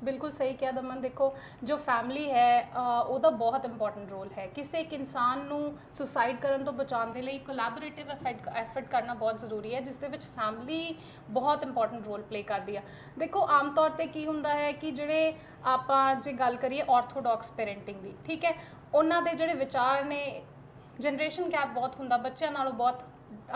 S1: ਬਿਲਕੁਲ ਸਹੀ ਕਿਹਾ ਦਮਨ। ਦੇਖੋ ਜੋ ਫੈਮਿਲੀ ਹੈ ਉਹਦਾ ਬਹੁਤ ਇੰਪੋਰਟੈਂਟ ਰੋਲ ਹੈ। ਕਿਸੇ ਇੱਕ ਇਨਸਾਨ ਨੂੰ ਸੁਸਾਈਡ ਕਰਨ ਤੋਂ ਬਚਾਉਣ ਦੇ ਲਈ ਕੋਲੈਬੋਰੇਟਿਵ ਐਫਰਟ ਕਰਨਾ ਬਹੁਤ ਜ਼ਰੂਰੀ ਹੈ, ਜਿਸ ਦੇ ਵਿੱਚ ਫੈਮਿਲੀ ਬਹੁਤ ਇੰਪੋਰਟੈਂਟ ਰੋਲ ਪਲੇ ਕਰਦੀ ਆ। ਦੇਖੋ ਆਮ ਤੌਰ ਤੇ ਕੀ ਹੁੰਦਾ ਹੈ ਕਿ ਜਿਹੜੇ ਆਪਾਂ ਜੇ ਗੱਲ ਕਰੀਏ ਆਰਥੋਡਾਕਸ ਪੈਰੈਂਟਿੰਗ ਦੀ, ਠੀਕ ਹੈ, ਉਹਨਾਂ ਦੇ ਜਿਹੜੇ ਵਿਚਾਰ ਨੇ, ਜਨਰੇਸ਼ਨ ਗੈਪ ਬਹੁਤ ਹੁੰਦਾ, ਬੱਚਿਆਂ ਨਾਲੋਂ ਬਹੁਤ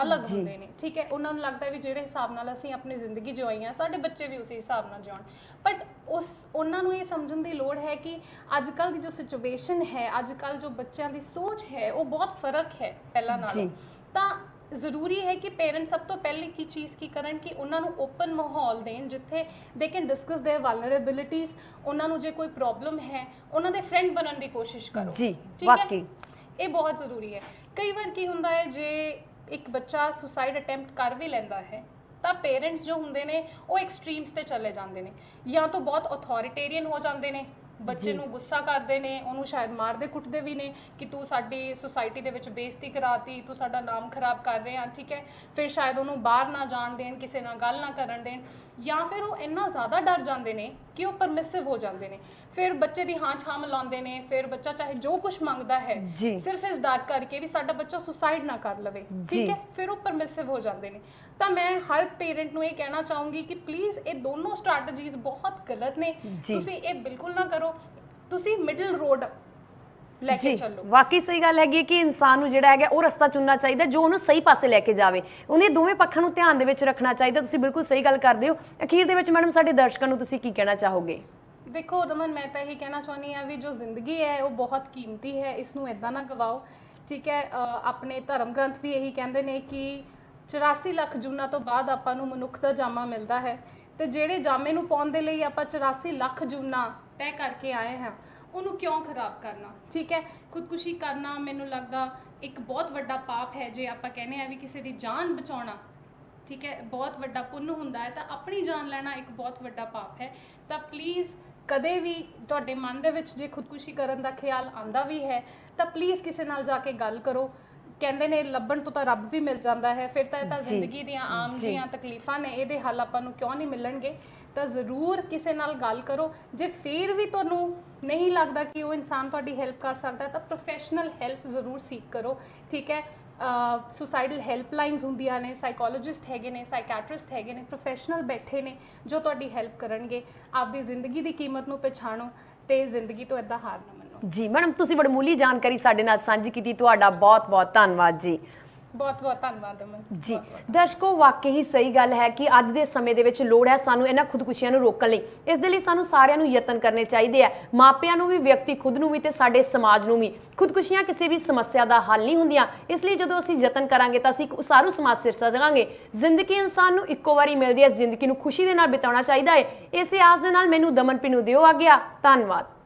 S1: ਅਲੱਗ ਹੁੰਦੇ ਨੇ, ਠੀਕ ਹੈ। ਉਹਨਾਂ ਨੂੰ ਲੱਗਦਾ ਵੀ ਜਿਹੜੇ ਹਿਸਾਬ ਨਾਲ ਅਸੀਂ ਆਪਣੀ ਜ਼ਿੰਦਗੀ ਜਿਉਈ ਆ ਸਾਡੇ ਬੱਚੇ ਵੀ ਉਸੇ ਹਿਸਾਬ ਨਾਲ ਜਿਉਣ, ਬਟ ਉਹਨਾਂ ਨੂੰ ਇਹ ਸਮਝਣ ਦੀ ਲੋੜ ਹੈ ਕਿ ਅੱਜ ਕੱਲ੍ਹ ਦੀ ਜੋ ਸਿਚੁਏਸ਼ਨ ਹੈ, ਅੱਜ ਕੱਲ੍ਹ ਜੋ ਬੱਚਿਆਂ ਦੀ ਸੋਚ ਹੈ ਉਹ ਬਹੁਤ ਫਰਕ ਹੈ ਪਹਿਲਾਂ ਨਾਲੋਂ। ਤਾਂ ਜ਼ਰੂਰੀ ਹੈ ਕਿ ਪੇਰੈਂਟਸ ਸਭ ਤੋਂ ਪਹਿਲੇ ਕੀ ਚੀਜ਼ ਕੀ ਕਰਨ ਕਿ ਉਹਨਾਂ ਨੂੰ ਓਪਨ ਮਾਹੌਲ ਦੇਣ ਜਿੱਥੇ ਦੇ ਕੈਨ ਡਿਸਕਸ देयर ਵਲਨਰੇਬਿਲਿਟੀਜ਼। ਉਹਨਾਂ ਨੂੰ ਜੇ ਕੋਈ ਪ੍ਰੋਬਲਮ ਹੈ ਉਹਨਾਂ ਦੇ ਫਰੈਂਡ ਬਣਨ ਦੀ ਕੋਸ਼ਿਸ਼ ਕਰੋ,
S2: ਜੀ, ਵਾਕਈ
S1: ਇਹ ਬਹੁਤ ਜ਼ਰੂਰੀ ਹੈ। ਕਈ ਵਾਰ ਕੀ ਹੁੰਦਾ ਹੈ ਜੇ ਇੱਕ ਬੱਚਾ ਸੁਸਾਈਡ ਅਟੈਂਪਟ ਕਰ ਵੀ ਲੈਂਦਾ ਹੈ ਤਾਂ ਪੇਰੈਂਟਸ ਜੋ ਹੁੰਦੇ ਨੇ ਉਹ ਐਕਸਟ੍ਰੀਮਸ ਤੇ ਚਲੇ ਜਾਂਦੇ ਨੇ, ਜਾਂ ਤਾਂ ਬਹੁਤ ਅਥਾਰਟੇਰੀਅਨ ਹੋ ਜਾਂਦੇ ਨੇ, ਬੱਚੇ ਨੂੰ ਗੁੱਸਾ ਕਰਦੇ ਨੇ, ਉਹਨੂੰ ਸ਼ਾਇਦ ਮਾਰਦੇ ਕੁੱਟਦੇ ਵੀ ਨੇ ਕਿ ਤੂੰ ਸਾਡੀ ਸੁਸਾਇਟੀ ਦੇ ਵਿੱਚ ਬੇਇੱਜ਼ਤੀ ਕਰਾਤੀ, ਤੂੰ ਸਾਡਾ ਨਾਮ ਖਰਾਬ ਕਰ ਰਿਹਾ, ਠੀਕ ਹੈ। ਫਿਰ ਸ਼ਾਇਦ ਉਹਨੂੰ ਬਾਹਰ ਨਾ ਜਾਣ ਦੇਣ, ਕਿਸੇ ਨਾਲ ਗੱਲ ਨਾ ਕਰਨ ਦੇਣ, ਜਾਂ ਫਿਰ ਉਹ ਇੰਨਾ ਜ਼ਿਆਦਾ ਡਰ ਜਾਂਦੇ ਨੇ ਕਿ ਉਹ ਪਰਮਿਸਿਵ ਹੋ ਜਾਂਦੇ ਨੇ। ਫਿਰ ਬੱਚੇ ਦੀ ਹਾਂ 'ਚ ਹਾਂ ਮਿਲਾਉਂਦੇ ਨੇ, ਫਿਰ ਬੱਚਾ ਚਾਹੇ ਜੋ ਕੁਝ ਮੰਗਦਾ ਹੈ ਸਿਰਫ ਇਸ ਡਰ ਕਰਕੇ ਵੀ ਸਾਡਾ ਬੱਚਾ ਸੁਸਾਈਡ ਨਾ ਕਰ ਲਵੇ, ਠੀਕ ਹੈ, ਫਿਰ ਉਹ ਪਰਮਿਸਿਵ ਹੋ ਜਾਂਦੇ ਨੇ। ਤਾਂ ਮੈਂ ਹਰ ਪੇਰੈਂਟ ਨੂੰ ਇਹ ਕਹਿਣਾ ਚਾਹੂੰਗੀ ਕਿ ਪਲੀਜ਼ ਇਹ ਦੋਨੋਂ ਸਟ੍ਰੈਟਜੀਜ਼ ਬਹੁਤ ਗਲਤ ਨੇ, ਤੁਸੀਂ ਇਹ ਬਿਲਕੁਲ ਨਾ ਕਰੋ। ਤੁਸੀਂ ਮਿਡਲ ਰੋਡ ਲੈ ਕੇ
S2: ਜੀ
S1: ਚੱਲੋ।
S2: ਵਾਕਈ ਸਹੀ ਗੱਲ ਹੈਗੀ ਕਿ ਇਨਸਾਨ ਨੂੰ ਜਿਹੜਾ ਹੈਗਾ ਉਹ ਰਸਤਾ ਚੁਣਨਾ ਚਾਹੀਦਾ ਜੋ ਉਹਨੂੰ ਸਹੀ ਪਾਸੇ ਲੈ ਕੇ ਜਾਵੇ, ਉਹਨੇ ਦੋਵੇਂ ਪੱਖਾਂ ਨੂੰ ਧਿਆਨ ਦੇ ਵਿੱਚ ਰੱਖਣਾ ਚਾਹੀਦਾ। ਤੁਸੀਂ ਬਿਲਕੁਲ ਸਹੀ ਗੱਲ ਕਰਦੇ ਹੋ। ਅਖੀਰ ਦੇ ਵਿੱਚ ਮੈਡਮ ਸਾਡੇ ਦਰਸ਼ਕਾਂ ਨੂੰ ਤੁਸੀਂ ਕੀ ਕਹਿਣਾ ਚਾਹੋਗੇ?
S1: ਦੇਖੋ ਰਮਨ, ਮੈਂ ਤਾਂ ਇਹੀ ਕਹਿਣਾ ਚਾਹੁੰਦੀ ਹਾਂ ਵੀ ਜੋ ਜ਼ਿੰਦਗੀ ਹੈ ਉਹ ਬਹੁਤ ਕੀਮਤੀ ਹੈ, ਇਸ ਨੂੰ ਇਦਾਂ ਨਾ ਗਵਾਓ, ਠੀਕ ਹੈ। ਆਪਣੇ ਧਰਮ ਗ੍ਰੰਥ ਵੀ ਇਹੀ ਕਹਿੰਦੇ ਨੇ ਕਿ 84 ਲੱਖ ਜੂਨਾਂ ਤੋਂ ਬਾਅਦ ਆਪਾਂ ਨੂੰ ਮਨੁੱਖ ਦਾ ਜਾਮਾ ਮਿਲਦਾ ਹੈ, ਤੇ ਜਿਹੜੇ ਜਾਮੇ ਨੂੰ ਪਾਉਣ ਦੇ ਲਈ ਆਪਾਂ 84 ਲੱਖ ਜੂਨਾਂ ਤੈਅ ਕਰਕੇ ਆਏ ਹਾਂ, ਉਹਨੂੰ ਕਿਉਂ ਖਰਾਬ ਕਰਨਾ, ਠੀਕ ਹੈ। ਖੁਦਕੁਸ਼ੀ ਕਰਨਾ ਮੈਨੂੰ ਲੱਗਦਾ ਇੱਕ ਬਹੁਤ ਵੱਡਾ ਪਾਪ ਹੈ। ਜੇ ਆਪਾਂ ਕਹਿੰਦੇ ਆ ਵੀ ਕਿਸੇ ਦੀ ਜਾਨ ਬਚਾਉਣਾ, ਠੀਕ ਹੈ, ਬਹੁਤ ਵੱਡਾ ਪੁੰਨ ਹੁੰਦਾ ਹੈ, ਤਾਂ ਆਪਣੀ ਜਾਨ ਲੈਣਾ ਇੱਕ ਬਹੁਤ ਵੱਡਾ ਪਾਪ ਹੈ। ਤਾਂ ਪਲੀਜ਼ ਕਦੇ ਵੀ ਤੁਹਾਡੇ ਮਨ ਦੇ ਵਿੱਚ ਜੇ ਖੁਦਕੁਸ਼ੀ ਕਰਨ ਦਾ ਖਿਆਲ ਆਂਦਾ ਵੀ ਹੈ ਤਾਂ ਪਲੀਜ਼ ਕਿਸੇ ਨਾਲ ਜਾ ਕੇ ਗੱਲ ਕਰੋ। ਕਹਿੰਦੇ ਨੇ ਲੱਭਣ ਤੋਂ ਤਾਂ ਰੱਬ ਵੀ ਮਿਲ ਜਾਂਦਾ ਹੈ, ਫਿਰ ਤਾਂ ਇਹ ਤਾਂ ਜ਼ਿੰਦਗੀ ਦੀਆਂ ਆਮ ਜੀਆਂ ਤਕਲੀਫਾਂ ਨੇ, ਇਹਦੇ ਹੱਲ ਆਪਾਂ ਨੂੰ ਕਿਉਂ ਨਹੀਂ ਮਿਲਣਗੇ। ਤਾਂ ਜ਼ਰੂਰ ਕਿਸੇ ਨਾਲ ਗੱਲ ਕਰੋ। ਜੇ ਫਿਰ ਵੀ ਤੁਹਾਨੂੰ ਨਹੀਂ ਲੱਗਦਾ ਕਿ ਉਹ ਇਨਸਾਨ ਤੁਹਾਡੀ ਹੈਲਪ ਕਰ ਸਕਦਾ ਤਾਂ ਪ੍ਰੋਫੈਸ਼ਨਲ ਹੈਲਪ ਜ਼ਰੂਰ ਸੀਕ ਕਰੋ, ਠੀਕ ਹੈ। ਸੁਸਾਈਡਲ ਹੈਲਪਲਾਈਨਸ ਹੁੰਦੀਆਂ ਨੇ, ਸਾਈਕੋਲੋਜਿਸਟ ਹੈਗੇ ਨੇ, ਸਾਈਕੈਟਰਿਸਟ ਹੈਗੇ ਨੇ, ਪ੍ਰੋਫੈਸ਼ਨਲ ਬੈਠੇ ਨੇ ਜੋ ਤੁਹਾਡੀ ਹੈਲਪ ਕਰਨਗੇ। ਆਪਦੀ ਜ਼ਿੰਦਗੀ ਦੀ ਕੀਮਤ ਨੂੰ ਪਛਾਣੋ ਤੇ ਜ਼ਿੰਦਗੀ ਤੋਂ ਇਦਾਂ ਹਾਰ ਨਾ ਮੰਨੋ।
S2: ਜੀ ਮੈਡਮ, ਤੁਸੀਂ ਬੜਮੁੱਲੀ ਜਾਣਕਾਰੀ ਸਾਡੇ ਨਾਲ ਸਾਂਝੀ ਕੀਤੀ, ਤੁਹਾਡਾ ਬਹੁਤ ਬਹੁਤ ਧੰਨਵਾਦ ਜੀ।
S1: ਬਹੁਤ ਬਹੁਤ ਧੰਨਵਾਦ ਅਮਨ
S2: ਜੀ ਦਰਸ਼ਕੋ, ਵਾਕਈ ਹੀ ਸਹੀ ਗੱਲ ਹੈ ਕਿ ਅੱਜ ਦੇ ਸਮੇਂ ਦੇ ਵਿੱਚ ਲੋੜ ਹੈ ਸਾਨੂੰ ਇਹਨਾਂ ਖੁਦਕੁਸ਼ੀਆਂ ਨੂੰ ਰੋਕਣ ਲਈ। ਇਸ ਦੇ ਲਈ ਸਾਨੂੰ ਸਾਰਿਆਂ ਨੂੰ ਯਤਨ ਕਰਨੇ ਚਾਹੀਦੇ ਆ, ਮਾਪਿਆਂ ਨੂੰ ਵੀ, ਵਿਅਕਤੀ ਖੁਦ ਨੂੰ ਵੀ ਤੇ ਸਾਡੇ ਸਮਾਜ ਨੂੰ ਵੀ। ਖੁਦਕੁਸ਼ੀਆਂ ਕਿਸੇ ਵੀ ਸਮੱਸਿਆ ਦਾ ਹੱਲ ਨਹੀਂ ਹੁੰਦੀਆਂ, ਇਸ ਲਈ ਜਦੋਂ ਅਸੀਂ ਯਤਨ ਕਰਾਂਗੇ ਤਾਂ ਅਸੀਂ ਇੱਕ ਉਸਾਰੂ ਸਮਾਜ ਸਿਰ ਸਜਾਂਗੇ। ਜ਼ਿੰਦਗੀ ਇਨਸਾਨ ਨੂੰ ਇੱਕੋ ਵਾਰੀ ਮਿਲਦੀ ਹੈ, ਜ਼ਿੰਦਗੀ ਨੂੰ ਖੁਸ਼ੀ ਦੇ ਨਾਲ ਬਿਤਾਉਣਾ ਚਾਹੀਦਾ ਹੈ। ਇਸੇ ਆਸ ਦੇ ਨਾਲ ਮੈਨੂੰ ਦਮਨ ਪਿੰਨੂ ਦਿਓ ਆ ਗਿਆ। ਧੰਨਵਾਦ।